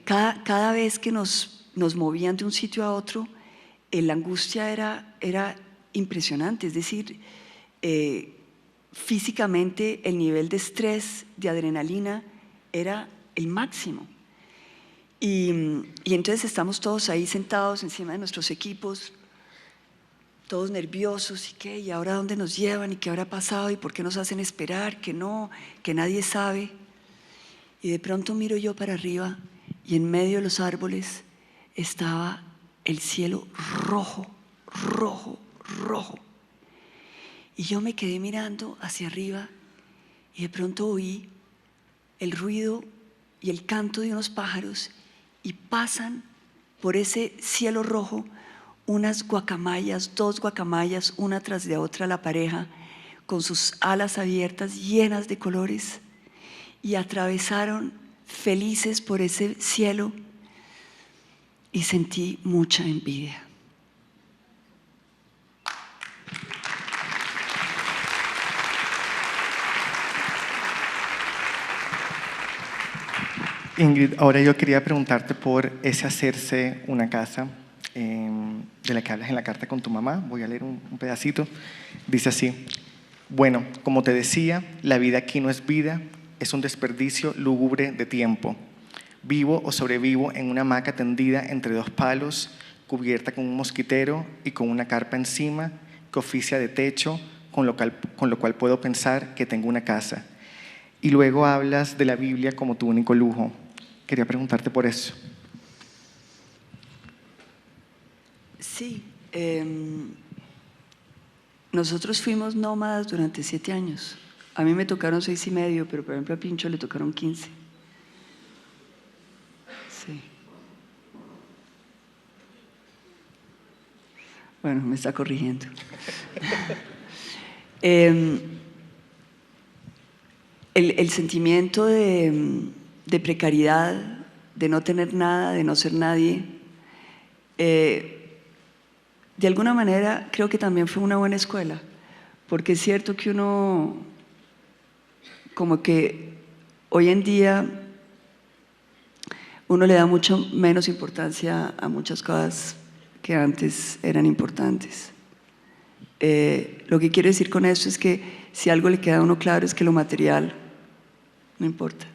cada vez que nos movían de un sitio a otro, la angustia era impresionante, es decir, físicamente el nivel de estrés, de adrenalina, era el máximo. Y entonces estamos todos ahí sentados encima de nuestros equipos, todos nerviosos, ¿y ahora dónde nos llevan? ¿Y qué habrá pasado? ¿Y por qué nos hacen esperar? Que no, que nadie sabe. Y de pronto miro yo para arriba y en medio de los árboles estaba el cielo rojo, rojo, rojo. Y yo me quedé mirando hacia arriba y de pronto oí el ruido y el canto de unos pájaros y pasan por ese cielo rojo unas guacamayas, 2 guacamayas, una tras de otra la pareja, con sus alas abiertas llenas de colores, y atravesaron felices por ese cielo y sentí mucha envidia. Ingrid, ahora yo quería preguntarte por ese hacerse una casa de la que hablas en la carta con tu mamá. Voy a leer un pedacito. Dice así: bueno, como te decía, la vida aquí no es vida, es un desperdicio lúgubre de tiempo. Vivo o sobrevivo en una hamaca tendida entre 2 palos, cubierta con un mosquitero y con una carpa encima que oficia de techo, con lo cual puedo pensar que tengo una casa. Y luego hablas de la Biblia como tu único lujo. Quería preguntarte por eso. Sí, nosotros fuimos nómadas durante 7 años. A mí me tocaron 6 y medio, pero por ejemplo a Pincho le tocaron 15. Sí. Bueno, me está corrigiendo. El sentimiento de precariedad, de no tener nada, de no ser nadie, de alguna manera creo que también fue una buena escuela, porque es cierto que uno, como que hoy en día, uno le da mucho menos importancia a muchas cosas que antes eran importantes. Lo que quiero decir con esto es que si algo le queda a uno claro es que lo material no importa.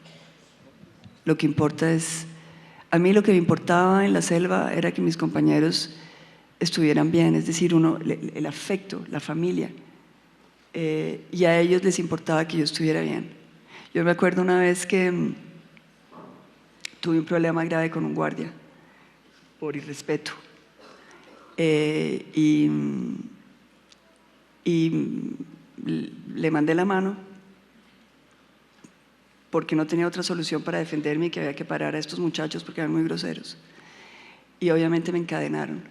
Lo que importa es, a mí lo que me importaba en la selva era que mis compañeros estuvieran bien, es decir, el afecto, la familia, y a ellos les importaba que yo estuviera bien. Yo me acuerdo una vez que tuve un problema grave con un guardia por irrespeto, y le mandé la mano porque no tenía otra solución para defenderme y que había que parar a estos muchachos porque eran muy groseros. Y obviamente me encadenaron.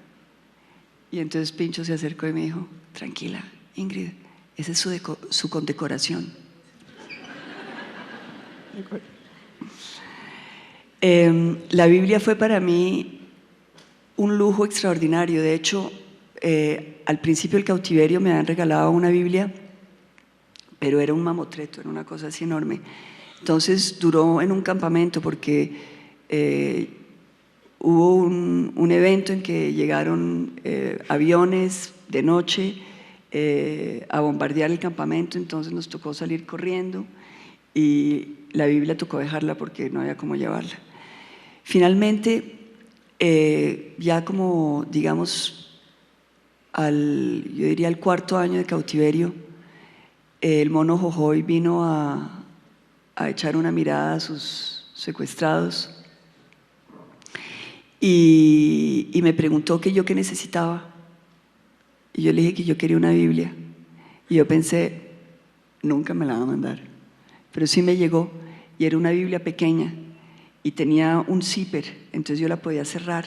Y entonces Pincho se acercó y me dijo: tranquila, Ingrid, esa es su condecoración. La Biblia fue para mí un lujo extraordinario. De hecho, al principio del cautiverio me habían regalado una Biblia, pero era un mamotreto, era una cosa así enorme. Entonces duró en un campamento porque hubo un evento en que llegaron aviones de noche a bombardear el campamento, entonces nos tocó salir corriendo y la Biblia tocó dejarla porque no había cómo llevarla. Finalmente, ya como, digamos, yo diría al 4.º año de cautiverio, el mono Jojoy vino a echar una mirada a sus secuestrados y me preguntó que yo qué necesitaba. Y yo le dije que yo quería una Biblia. Y yo pensé, nunca me la van a mandar. Pero sí me llegó y era una Biblia pequeña y tenía un zipper, entonces yo la podía cerrar.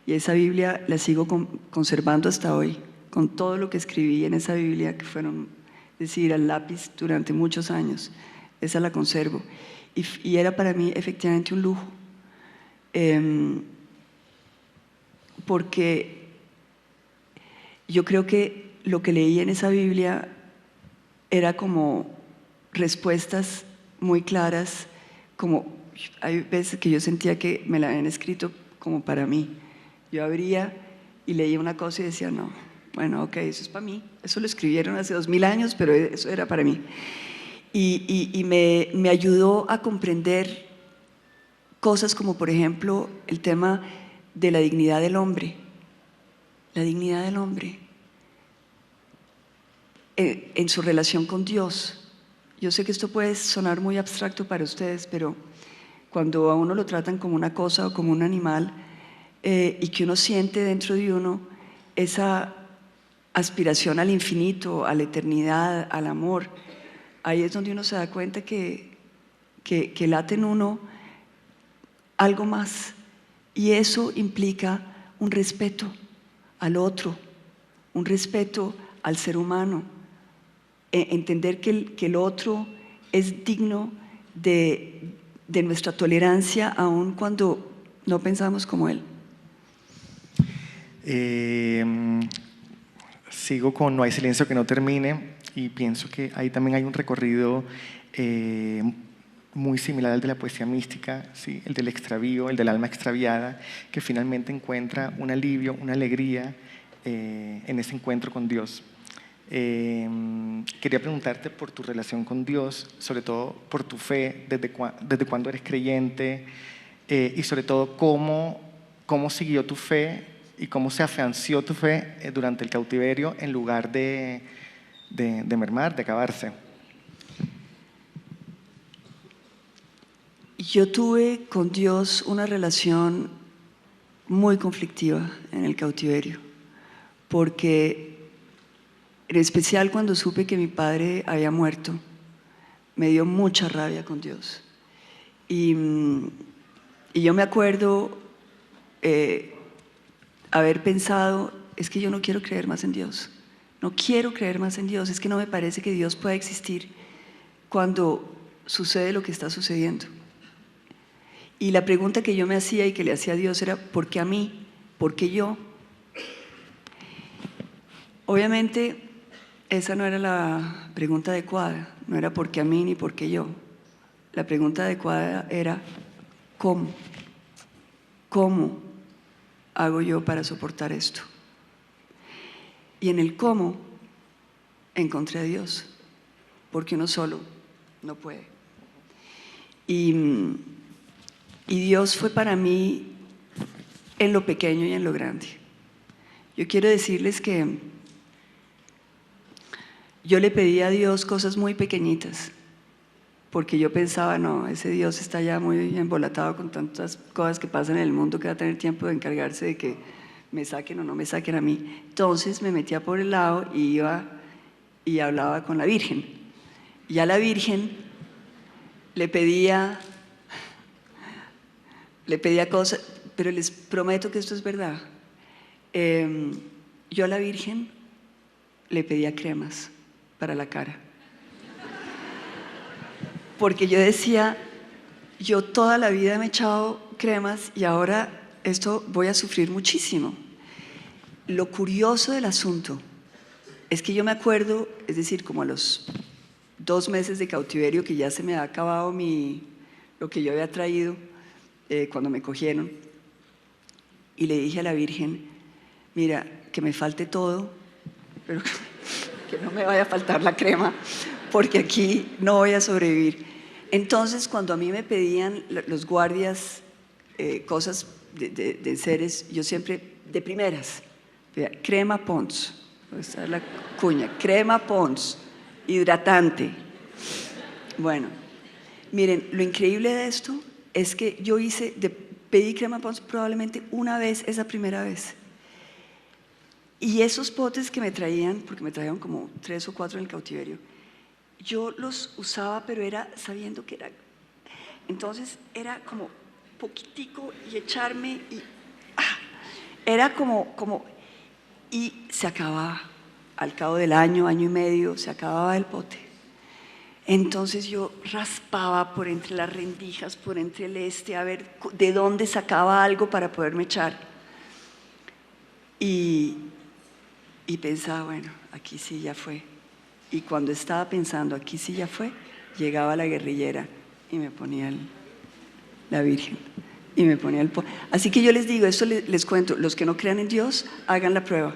Y esa Biblia la sigo conservando hasta hoy, con todo lo que escribí en esa Biblia, que fueron, es decir, al lápiz durante muchos años. Esa la conservo. Y era para mí efectivamente un lujo. Porque yo creo que lo que leí en esa Biblia era como respuestas muy claras, como hay veces que yo sentía que me la habían escrito como para mí. Yo abría y leía una cosa y decía, no, bueno, ok, eso es para mí. Eso lo escribieron hace 2000 años, pero eso era para mí. Y me ayudó a comprender cosas como, por ejemplo, el tema de la dignidad del hombre. La dignidad del hombre en su relación con Dios. Yo sé que esto puede sonar muy abstracto para ustedes, pero cuando a uno lo tratan como una cosa o como un animal, y que uno siente dentro de uno esa aspiración al infinito, a la eternidad, al amor, ahí es donde uno se da cuenta que late en uno algo más, y eso implica un respeto al otro, un respeto al ser humano, entender que el otro es digno de nuestra tolerancia aun cuando no pensamos como él. Sigo con No hay silencio que no termine y pienso que ahí también hay un recorrido muy similar al de la poesía mística, ¿sí? El del extravío, el del alma extraviada, que finalmente encuentra un alivio, una alegría en ese encuentro con Dios. Quería preguntarte por tu relación con Dios, sobre todo por tu fe, desde cuándo eres creyente, y sobre todo cómo siguió tu fe y cómo se afianció tu fe durante el cautiverio en lugar de mermar, de acabarse. Yo tuve con Dios una relación muy conflictiva en el cautiverio, porque en especial cuando supe que mi padre había muerto, me dio mucha rabia con Dios. Y yo me acuerdo haber pensado, es que yo no quiero creer más en Dios, no quiero creer más en Dios, es que no me parece que Dios pueda existir cuando sucede lo que está sucediendo. Y la pregunta que yo me hacía y que le hacía a Dios era, ¿por qué a mí? ¿Por qué yo? Obviamente, esa no era la pregunta adecuada, no era por qué a mí ni por qué yo. La pregunta adecuada era, ¿cómo? ¿Cómo hago yo para soportar esto? Y en el cómo encontré a Dios, porque uno solo no puede. Y Dios fue para mí en lo pequeño y en lo grande. Yo quiero decirles que yo le pedí a Dios cosas muy pequeñitas, porque yo pensaba, no, ese Dios está ya muy embolatado con tantas cosas que pasan en el mundo que va a tener tiempo de encargarse de que me saquen o no me saquen a mí. Entonces me metía por el lado y iba y hablaba con la Virgen. Y a la Virgen le pedía cosas, pero les prometo que esto es verdad. Yo a la Virgen le pedía cremas para la cara. Porque yo decía, yo toda la vida me he echado cremas y ahora esto voy a sufrir muchísimo. Lo curioso del asunto es que yo me acuerdo, es decir, como a los 2 meses de cautiverio, que ya se me ha acabado lo que yo había traído cuando me cogieron, y le dije a la Virgen, mira, que me falte todo, pero que no me vaya a faltar la crema, porque aquí no voy a sobrevivir. Entonces, cuando a mí me pedían los guardias cosas de seres, yo siempre, de primeras, crema Pond's, esta es la cuña, crema Pond's, hidratante. Bueno, miren, lo increíble de esto es que yo pedí crema Pond's probablemente una vez, esa primera vez. Y esos potes que me traían, porque me traían como 3 o 4 en el cautiverio, yo los usaba, pero era sabiendo que era... Entonces era como poquitico y echarme y... era como... Y se acababa. Al cabo del año, año y medio, se acababa el pote. Entonces yo raspaba por entre las rendijas, por entre a ver de dónde sacaba algo para poderme echar. Y pensaba, bueno, aquí sí ya fue. Y cuando estaba pensando, aquí sí ya fue, llegaba la guerrillera y me ponía la Virgen. Y me ponía el pote. Así que yo les digo, esto les cuento, los que no crean en Dios, hagan la prueba.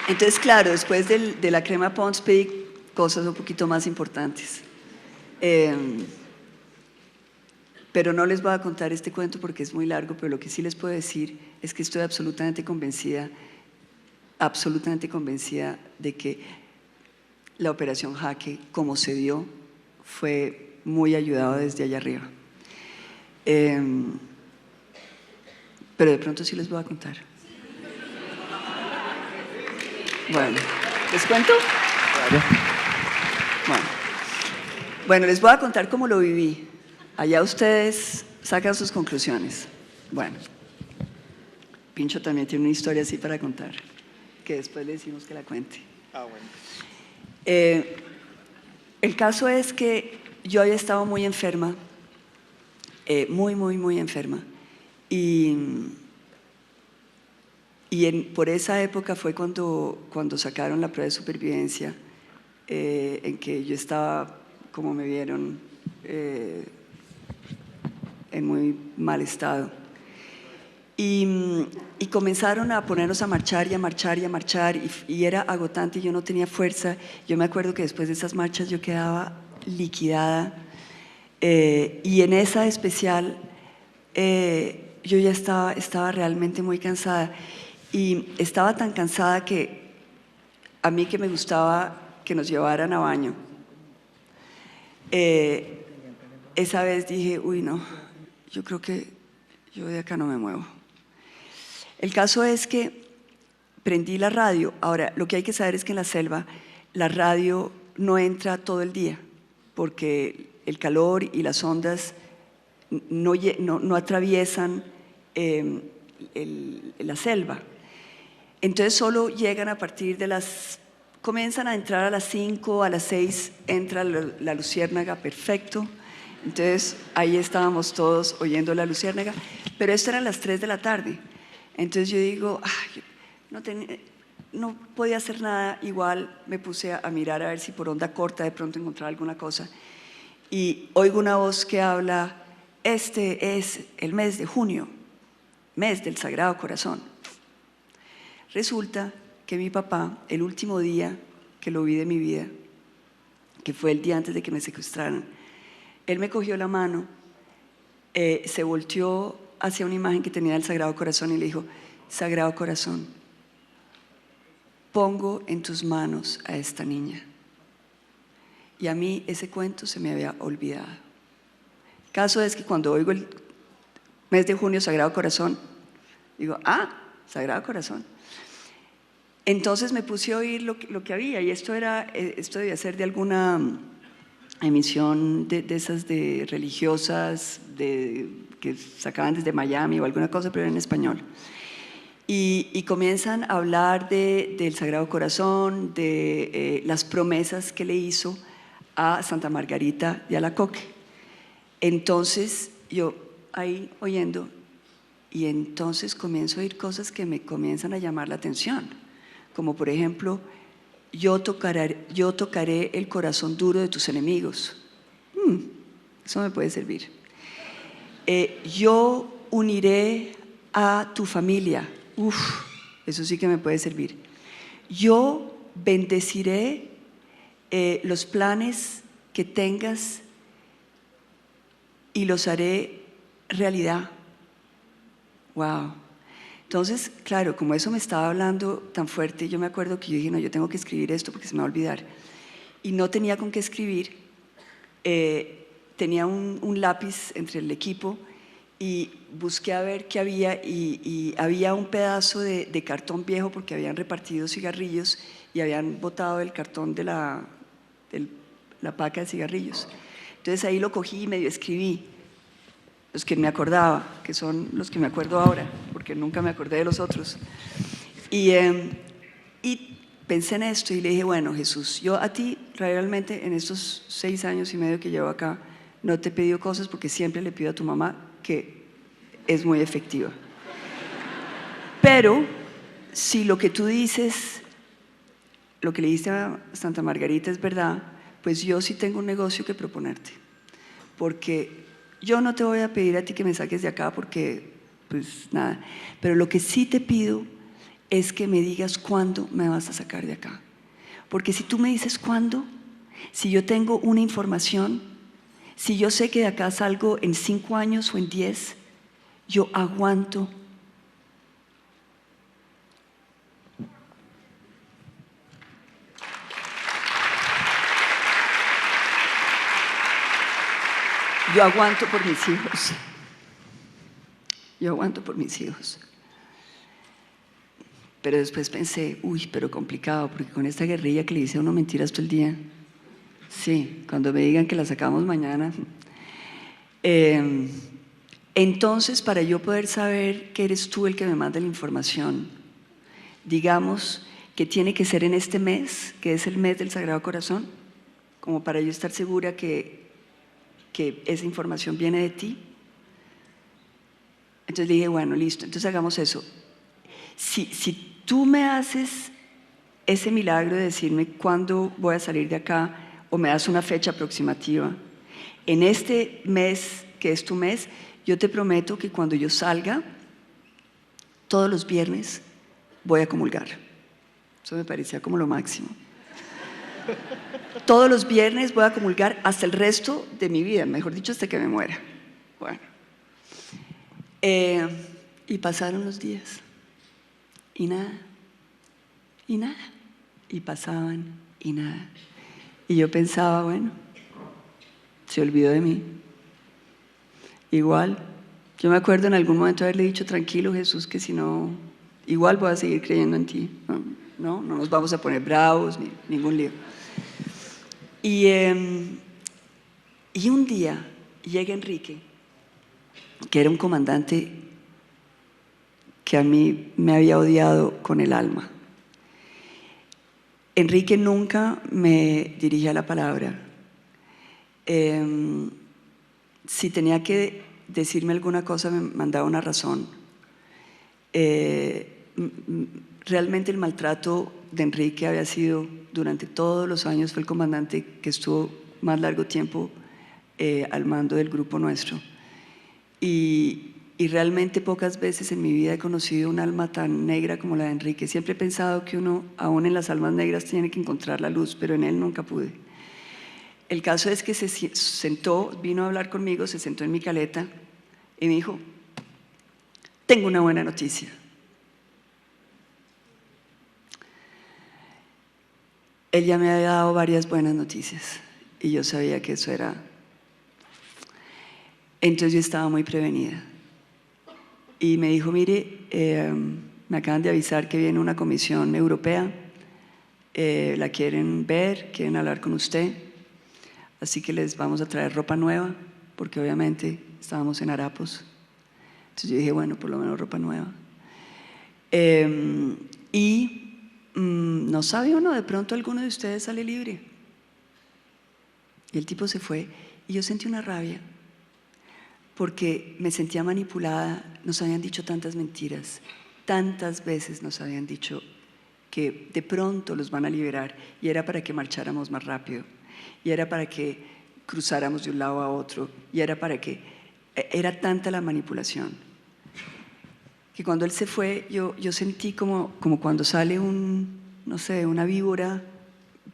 Entonces, claro, después de la crema Pond's pedí cosas un poquito más importantes. Pero no les voy a contar este cuento porque es muy largo, pero lo que sí les puedo decir es que estoy absolutamente convencida de que la Operación Jaque, como se dio, fue muy ayudado desde allá arriba. Pero de pronto sí les voy a contar. Bueno, ¿les cuento? Bueno, les voy a contar cómo lo viví. Allá ustedes sacan sus conclusiones. Bueno, Pincho también tiene una historia así para contar, que después le decimos que la cuente. Bueno. El caso es que yo había estado muy enferma, muy enferma. Por esa época fue cuando sacaron la prueba de supervivencia, en que yo estaba, como me vieron, en muy mal estado. Y comenzaron a ponernos a marchar y era agotante y yo no tenía fuerza. Yo me acuerdo que después de esas marchas yo quedaba liquidada, y en esa especial yo ya estaba realmente muy cansada, y estaba tan cansada que a mí, que me gustaba que nos llevaran a baño, esa vez dije, uy no, yo creo que yo de acá no me muevo. El caso es que prendí la radio. Ahora, lo que hay que saber es que en la selva la radio no entra todo el día, porque el calor y las ondas no atraviesan la selva. Entonces solo llegan a partir de comienzan a entrar a las 5, a las 6 entra la luciérnaga, perfecto. Entonces ahí estábamos todos oyendo la luciérnaga, pero esto era a las 3 de la tarde. Entonces yo digo, no podía hacer nada, igual me puse a mirar a ver si por onda corta de pronto encontraba alguna cosa. Y oigo una voz que habla, este es el mes de junio, mes del Sagrado Corazón. Resulta que mi papá, el último día que lo vi de mi vida, que fue el día antes de que me secuestraran, él me cogió la mano, se volteó hacia una imagen que tenía del Sagrado Corazón y le dijo, Sagrado Corazón, pongo en tus manos a esta niña. Y a mí ese cuento se me había olvidado. El caso es que cuando oigo el mes de junio, Sagrado Corazón, digo, Sagrado Corazón. Entonces me puse a oír lo que había, y esto debía ser de alguna emisión de esas de religiosas que sacaban desde Miami o alguna cosa, pero era en español. Y comienzan a hablar del Sagrado Corazón, de las promesas que le hizo a Santa Margarita de Alacoque. Entonces yo ahí oyendo, y entonces comienzo a oír cosas que me comienzan a llamar la atención, como por ejemplo, yo tocaré el corazón duro de tus enemigos. Eso me puede servir. yo uniré a tu familia. Uf, eso sí que me puede servir. Yo bendeciré los planes que tengas y los haré realidad. Wow. Entonces, claro, como eso me estaba hablando tan fuerte, yo me acuerdo que yo dije, no, yo tengo que escribir esto porque se me va a olvidar. Y no tenía con qué escribir. Tenía un lápiz entre el equipo y busqué a ver qué había y había un pedazo de cartón viejo porque habían repartido cigarrillos y habían botado el cartón de la paca de cigarrillos. Entonces ahí lo cogí y medio escribí los que me acordaba, que son los que me acuerdo ahora, porque nunca me acordé de los otros. Y pensé en esto y le dije, bueno, Jesús, yo a ti realmente en estos 6 años y medio que llevo acá no te he pedido cosas porque siempre le pido a tu mamá, que es muy efectiva. Pero si lo que tú dices, lo que le dijiste a Santa Margarita es verdad, pues yo sí tengo un negocio que proponerte. Porque yo no te voy a pedir a ti que me saques de acá porque, pues nada. Pero lo que sí te pido es que me digas cuándo me vas a sacar de acá. Porque si tú me dices cuándo, si yo tengo una información, si yo sé que de acá salgo en 5 años o en 10, yo aguanto. Yo aguanto por mis hijos. Yo aguanto por mis hijos. Pero después pensé, uy, pero complicado, porque con esta guerrilla que le dice a uno mentiras todo el día. Sí, cuando me digan que la sacamos mañana. Entonces, para yo poder saber que eres tú el que me manda la información, digamos que tiene que ser en este mes, que es el mes del Sagrado Corazón, como para yo estar segura que esa información viene de ti. Entonces le dije, bueno, listo, entonces hagamos eso. Si tú me haces ese milagro de decirme cuándo voy a salir de acá o me das una fecha aproximativa, en este mes, que es tu mes, yo te prometo que cuando yo salga, todos los viernes voy a comulgar. Eso me parecía como lo máximo. Todos los viernes voy a comulgar hasta el resto de mi vida, mejor dicho, hasta que me muera. Bueno. Y pasaron los días. Y nada. Y nada. Y pasaban y nada. Y yo pensaba, bueno, se olvidó de mí. Igual, yo me acuerdo en algún momento haberle dicho, tranquilo Jesús, que si no, igual voy a seguir creyendo en ti. No nos vamos a poner bravos, ni ningún lío. Y un día llega Enrique, que era un comandante que a mí me había odiado con el alma. Enrique nunca me dirigía la palabra. Si tenía que decirme alguna cosa, me mandaba una razón. Realmente el maltrato de Enrique había sido, durante todos los años, fue el comandante que estuvo más largo tiempo al mando del grupo nuestro. Y realmente pocas veces en mi vida he conocido un alma tan negra como la de Enrique. Siempre he pensado que uno, aún en las almas negras, tiene que encontrar la luz, pero en él nunca pude. El caso es que se sentó, vino a hablar conmigo, se sentó en mi caleta y me dijo, tengo una buena noticia. Él ya me había dado varias buenas noticias y yo sabía que eso era. Entonces yo estaba muy prevenida. Y me dijo, mire, me acaban de avisar que viene una comisión europea, la quieren ver, quieren hablar con usted, así que les vamos a traer ropa nueva, porque obviamente estábamos en harapos. Entonces yo dije, bueno, por lo menos ropa nueva. No sabe uno, de pronto alguno de ustedes sale libre. Y el tipo se fue y yo sentí una rabia, porque me sentía manipulada. Nos habían dicho tantas mentiras, tantas veces nos habían dicho que de pronto los van a liberar y era para que marcháramos más rápido y era para que cruzáramos de un lado a otro y era para que era tanta la manipulación que cuando él se fue yo sentí como cuando sale no sé, una víbora,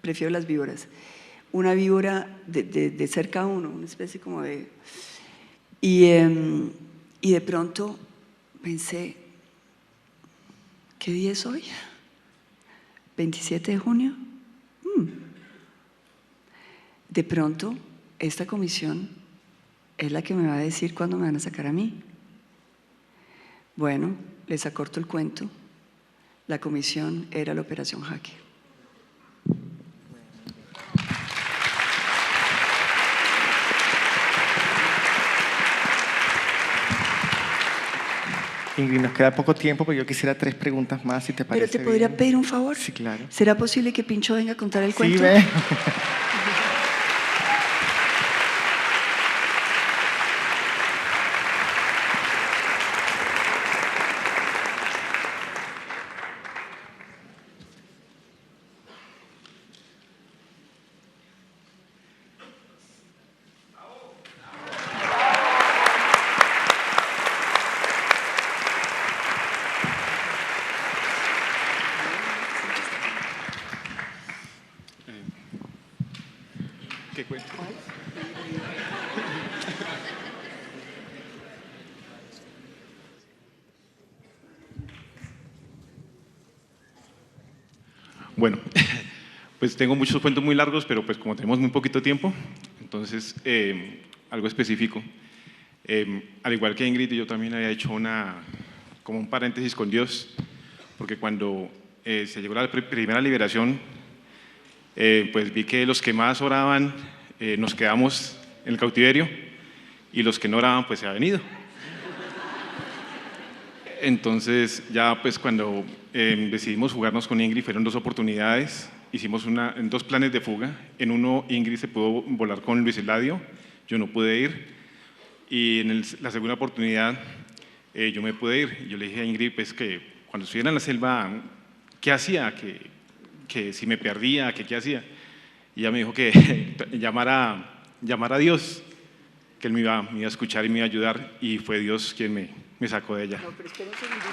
prefiero las víboras, una víbora de cerca a uno, una especie como de... Y de pronto pensé, ¿qué día es hoy? ¿27 de junio? De pronto, esta comisión es la que me va a decir cuándo me van a sacar a mí. Bueno, les acorto el cuento. La comisión era la Operación Jaque. Ingrid, nos queda poco tiempo, pero yo quisiera 3 preguntas más, si te parece. ¿Pero te podría bien. pedir un favor? Sí, claro. ¿Será posible que Pincho venga a contar el Sí, cuento? ve. ¿Qué cuento? Bueno, pues tengo muchos cuentos muy largos, pero pues como tenemos muy poquito tiempo, entonces algo específico. Al igual que Ingrid, yo también había hecho como un paréntesis con Dios, porque cuando se llegó la primera liberación, pues vi que los que más oraban nos quedamos en el cautiverio y los que no oraban pues se habían ido. Entonces ya pues cuando decidimos jugarnos con Ingrid fueron 2 oportunidades, hicimos 2 planes de fuga. En uno Ingrid se pudo volar con Luis Eladio, yo no pude ir, y en la segunda oportunidad yo me pude ir. Yo le dije a Ingrid pues que cuando estuviera en la selva, ¿qué hacía? Que si me perdía, ¿qué hacía? Y ella me dijo que llamara a Dios, que Él me iba a escuchar y me iba a ayudar, y fue Dios quien me sacó de ella. No, pero espera un segundito.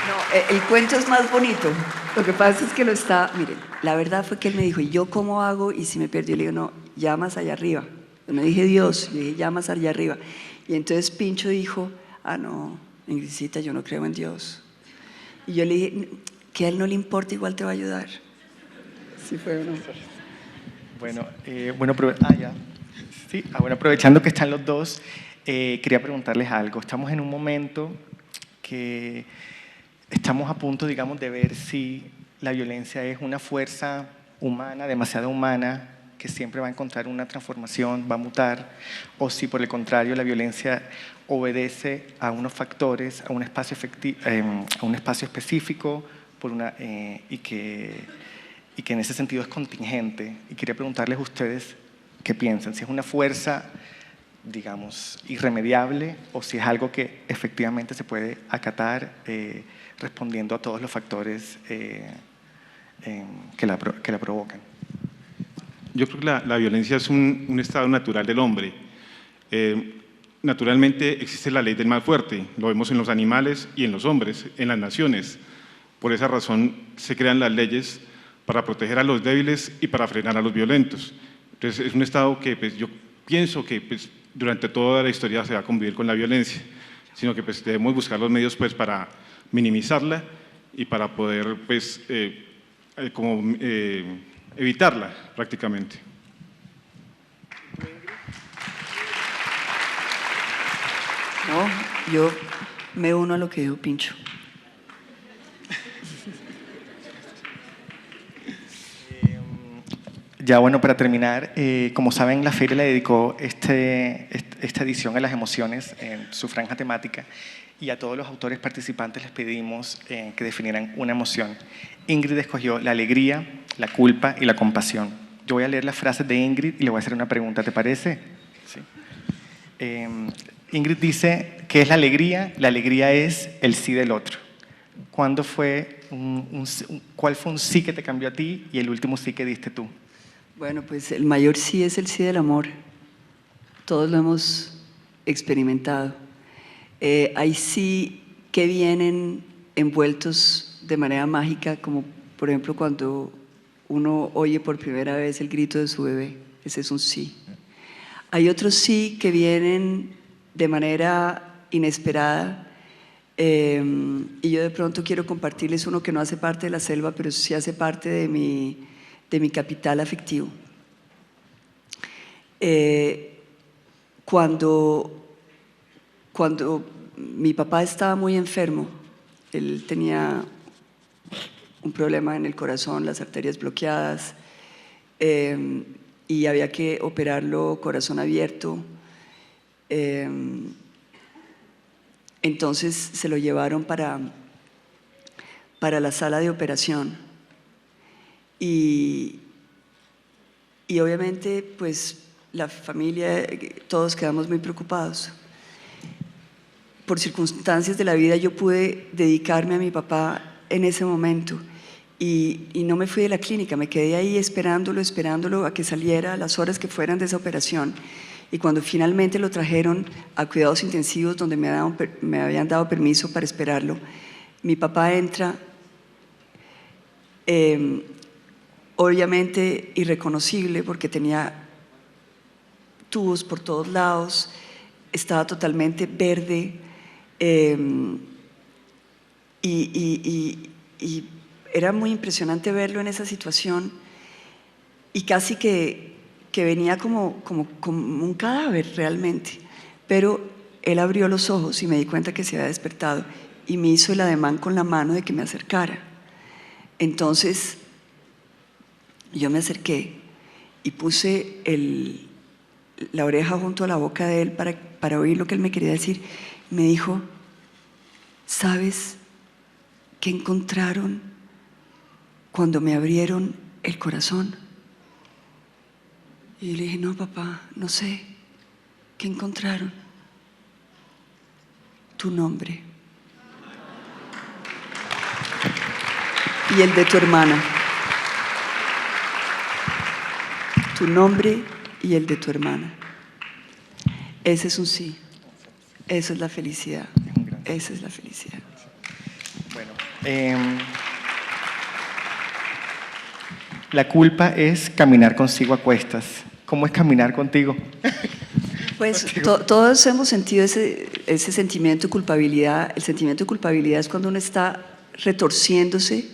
No, el cuento es más bonito. Lo que pasa es que miren, la verdad fue que él me dijo, ¿y yo cómo hago? Y si me perdí, yo le digo, no, llamas allá arriba. Yo no dije Dios, yo dije, llamas allá arriba. Y entonces Pincho dijo, no, Ingridcita, yo no creo en Dios. Y yo le dije, que a él no le importa, igual te va a ayudar. ¿Sí fue o no? Bueno, ya. Sí, bueno, aprovechando que están los dos, quería preguntarles algo. Estamos en un momento que estamos a punto, digamos, de ver si la violencia es una fuerza humana, demasiado humana, que siempre va a encontrar una transformación, va a mutar, o si por el contrario la violencia obedece a unos factores, a un espacio, a un espacio específico y que en ese sentido es contingente. Y quería preguntarles a ustedes qué piensan, si es una fuerza, digamos, irremediable o si es algo que efectivamente se puede acatar respondiendo a todos los factores que la provocan. Yo creo que la violencia es un estado natural del hombre. Naturalmente existe la ley del más fuerte, lo vemos en los animales y en los hombres, en las naciones. Por esa razón se crean las leyes para proteger a los débiles y para frenar a los violentos. Entonces es un estado que pues, yo pienso que pues, durante toda la historia se va a convivir con la violencia, sino que pues, debemos buscar los medios pues, para minimizarla y para poder pues, evitarla prácticamente. No, yo me uno a lo que dijo Pincho. Ya bueno, para terminar, como saben, la feria le dedicó esta edición a las emociones en su franja temática y a todos los autores participantes les pedimos que definieran una emoción. Ingrid escogió la alegría, la culpa y la compasión. Yo voy a leer las frases de Ingrid y le voy a hacer una pregunta, ¿te parece? Sí. Ingrid dice, ¿qué es la alegría? La alegría es el sí del otro. ¿Cuál fue un sí que te cambió a ti y el último sí que diste tú? Bueno, pues el mayor sí es el sí del amor. Todos lo hemos experimentado. Hay sí que vienen envueltos de manera mágica, como por ejemplo cuando uno oye por primera vez el grito de su bebé, ese es un sí. Hay otros sí que vienen de manera inesperada, y yo de pronto quiero compartirles uno que no hace parte de la selva, pero sí hace parte de mi capital afectivo. Cuando mi papá estaba muy enfermo, él tenía un problema en el corazón, las arterias bloqueadas, y había que operarlo corazón abierto. Entonces se lo llevaron para la sala de operación y obviamente pues la familia, todos quedamos muy preocupados. Por circunstancias de la vida yo pude dedicarme a mi papá en ese momento y no me fui de la clínica, me quedé ahí esperándolo a que saliera a las horas que fueran de esa operación. Y cuando finalmente lo trajeron a cuidados intensivos donde me habían dado permiso para esperarlo, mi papá entra, obviamente irreconocible porque tenía tubos por todos lados, estaba totalmente verde, y era muy impresionante verlo en esa situación y casi que venía como un cadáver realmente, pero él abrió los ojos y me di cuenta que se había despertado y me hizo el ademán con la mano de que me acercara. Entonces yo me acerqué y puse la oreja junto a la boca de él para oír lo que él me quería decir. Me dijo: ¿sabes qué encontraron cuando me abrieron el corazón? Y yo le dije: no, papá, no sé. ¿Qué encontraron? Tu nombre. Y el de tu hermana. Tu nombre y el de tu hermana. Ese es un sí. Esa es la felicidad. Esa es la felicidad. Bueno, la culpa es caminar consigo a cuestas. ¿Cómo es caminar contigo? Pues todos hemos sentido ese sentimiento de culpabilidad. El sentimiento de culpabilidad es cuando uno está retorciéndose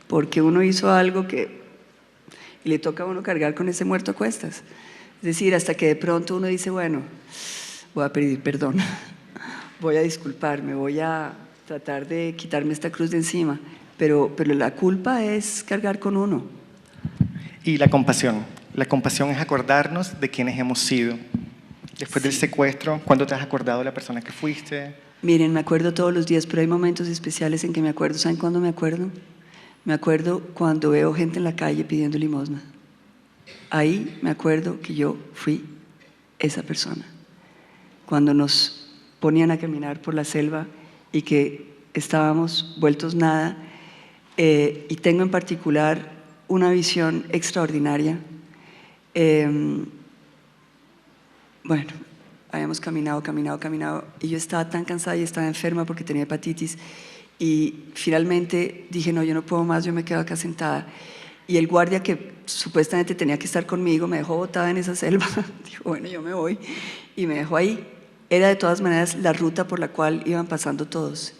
porque uno hizo algo y le toca a uno cargar con ese muerto a cuestas. Es decir, hasta que de pronto uno dice: bueno, voy a pedir perdón, voy a disculparme, voy a tratar de quitarme esta cruz de encima. Pero la culpa es cargar con uno. Y la compasión. La compasión es acordarnos de quiénes hemos sido. Después del secuestro, ¿cuándo te has acordado de la persona que fuiste? Miren, me acuerdo todos los días, pero hay momentos especiales en que me acuerdo. ¿Saben cuándo me acuerdo? Me acuerdo cuando veo gente en la calle pidiendo limosna. Ahí me acuerdo que yo fui esa persona. Cuando nos ponían a caminar por la selva y que estábamos vueltos nada, y tengo en particular una visión extraordinaria. Bueno, habíamos caminado y yo estaba tan cansada y estaba enferma porque tenía hepatitis y finalmente dije: no, yo no puedo más, yo me quedo acá sentada. Y el guardia que supuestamente tenía que estar conmigo me dejó botada en esa selva. Dijo: bueno, yo me voy, y me dejó ahí. Era de todas maneras la ruta por la cual iban pasando todos.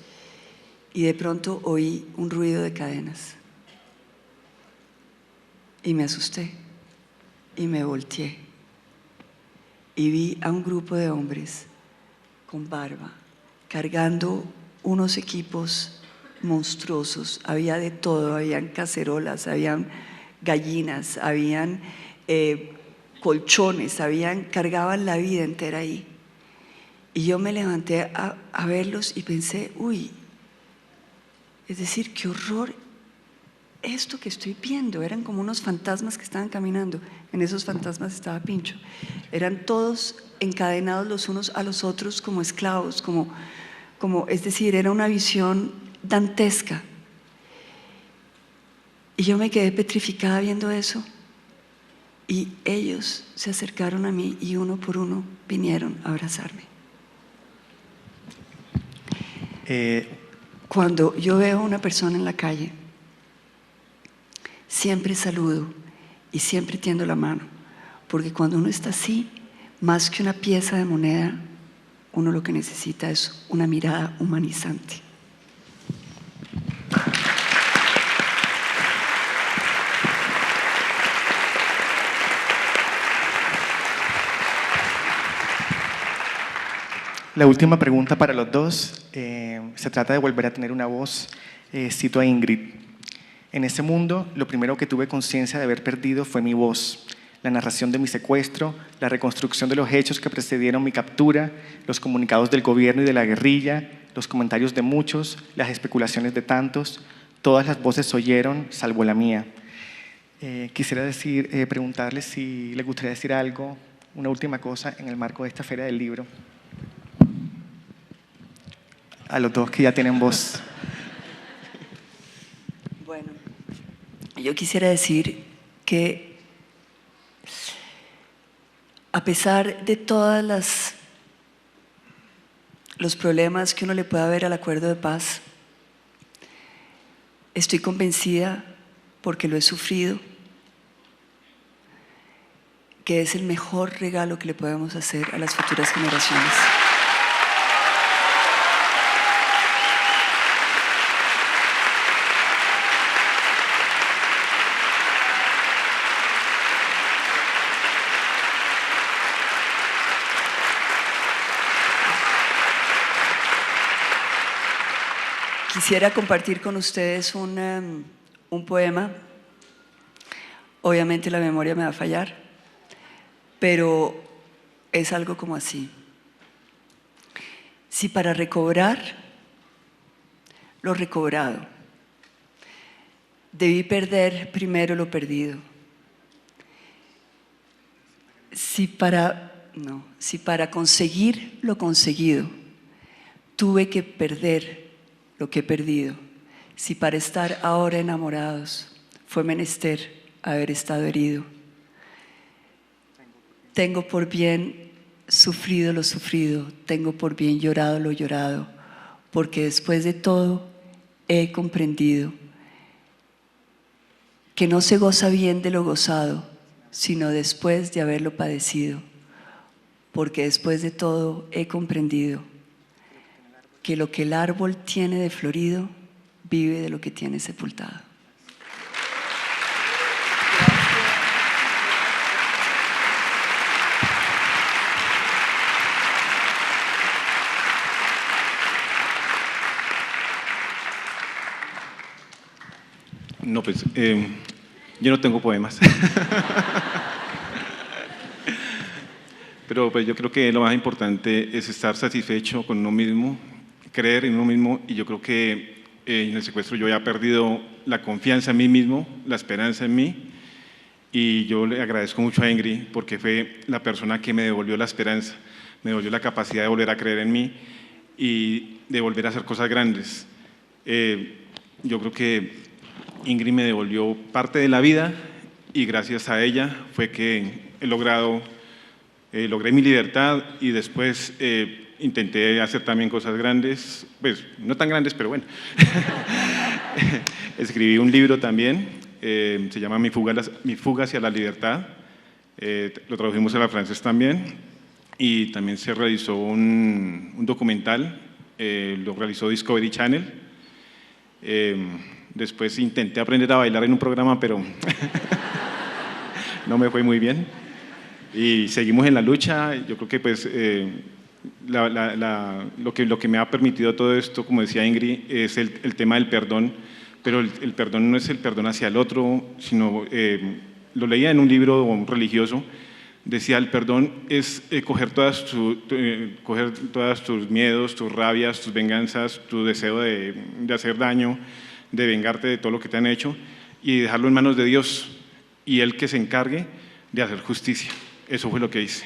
Y de pronto oí un ruido de cadenas y me asusté y me volteé y vi a un grupo de hombres con barba cargando unos equipos monstruosos. Había de todo, habían cacerolas, habían gallinas, habían colchones, cargaban la vida entera ahí. Y yo me levanté a verlos y pensé: uy, es decir, qué horror esto que estoy viendo. Eran como unos fantasmas que estaban caminando. En esos fantasmas estaba Pincho. Eran todos encadenados los unos a los otros como esclavos, es decir, era una visión dantesca. Y yo me quedé petrificada viendo eso. Y ellos se acercaron a mí y uno por uno vinieron a abrazarme. Cuando yo veo a una persona en la calle, siempre saludo y siempre tiendo la mano, porque cuando uno está así, más que una pieza de moneda, uno lo que necesita es una mirada humanizante. La última pregunta para los dos se trata de volver a tener una voz. Cito a Ingrid. En ese mundo, lo primero que tuve conciencia de haber perdido fue mi voz. La narración de mi secuestro, la reconstrucción de los hechos que precedieron mi captura, los comunicados del gobierno y de la guerrilla, los comentarios de muchos, las especulaciones de tantos, todas las voces se oyeron, salvo la mía. Quisiera preguntarles si les gustaría decir algo, una última cosa en el marco de esta Feria del Libro. A los dos que ya tienen voz. Bueno, yo quisiera decir que a pesar de todos los problemas que uno le pueda ver al acuerdo de paz, estoy convencida, porque lo he sufrido, que es el mejor regalo que le podemos hacer a las futuras generaciones. Quisiera compartir con ustedes un poema. Obviamente la memoria me va a fallar, pero es algo como así. Si para recobrar lo recobrado debí perder primero lo perdido, si para conseguir lo conseguido tuve que perder lo que he perdido, si para estar ahora enamorados fue menester haber estado herido, tengo por bien sufrido lo sufrido, tengo por bien llorado lo llorado, porque después de todo he comprendido que no se goza bien de lo gozado, sino después de haberlo padecido, porque después de todo he comprendido que lo que el árbol tiene de florido vive de lo que tiene sepultado. No, pues yo no tengo poemas. Pero pues yo creo que lo más importante es estar satisfecho con uno mismo, creer en uno mismo, y yo creo que en el secuestro yo ya he perdido la confianza en mí mismo, la esperanza en mí, y yo le agradezco mucho a Ingrid porque fue la persona que me devolvió la esperanza, me devolvió la capacidad de volver a creer en mí y de volver a hacer cosas grandes. Yo creo que Ingrid me devolvió parte de la vida y gracias a ella fue que logré mi libertad y después intenté hacer también cosas grandes, pues no tan grandes, pero bueno. Escribí un libro también, se llama Mi fuga hacia la libertad, lo tradujimos al francés también, y también se realizó un documental, lo realizó Discovery Channel. Después intenté aprender a bailar en un programa, pero no me fue muy bien. Y seguimos en la lucha. Yo creo que pues, lo que me ha permitido todo esto, como decía Ingrid, es el tema del perdón, pero el perdón no es el perdón hacia el otro, sino, lo leía en un libro religioso, decía, el perdón es coger todos tus miedos, tus rabias, tus venganzas, tu deseo de hacer daño, de vengarte de todo lo que te han hecho y dejarlo en manos de Dios y Él que se encargue de hacer justicia. Eso fue lo que hice.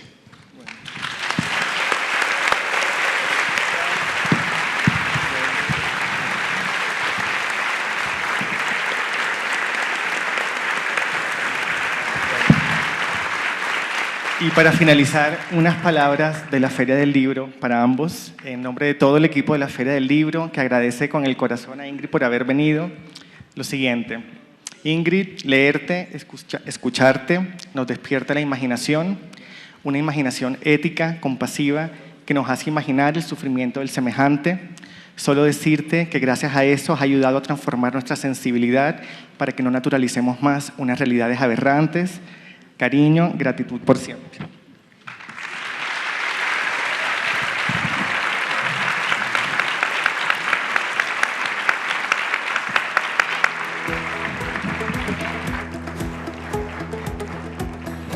Y para finalizar, unas palabras de la Feria del Libro para ambos, en nombre de todo el equipo de la Feria del Libro, que agradece con el corazón a Ingrid por haber venido. Lo siguiente: Ingrid, leerte, escucharte, nos despierta la imaginación, una imaginación ética, compasiva, que nos hace imaginar el sufrimiento del semejante. Solo decirte que gracias a eso has ayudado a transformar nuestra sensibilidad para que no naturalicemos más unas realidades aberrantes. Cariño, gratitud por siempre.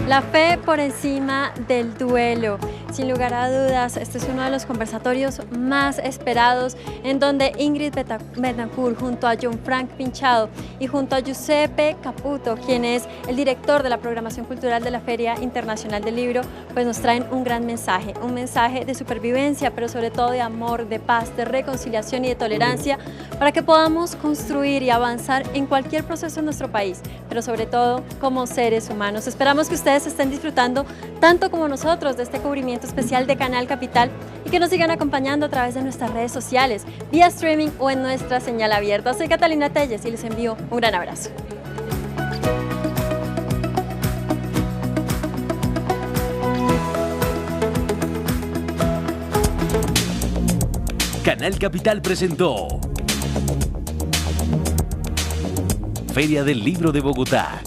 La fe por encima del duelo. Sin lugar a dudas, este es uno de los conversatorios más esperados, en donde Ingrid Betancourt, junto a John Frank Pinchado y junto a Giuseppe Caputo, quien es el director de la programación cultural de la Feria Internacional del Libro, pues nos traen un gran mensaje, un mensaje de supervivencia, pero sobre todo de amor, de paz, de reconciliación y de tolerancia, para que podamos construir y avanzar en cualquier proceso en nuestro país, pero sobre todo como seres humanos. Esperamos que ustedes estén disfrutando tanto como nosotros de este cubrimiento especial de Canal Capital y que nos sigan acompañando a través de nuestras redes sociales, vía streaming o en nuestra señal abierta. Soy Catalina Telles y les envío un gran abrazo. Canal Capital presentó Feria del Libro de Bogotá.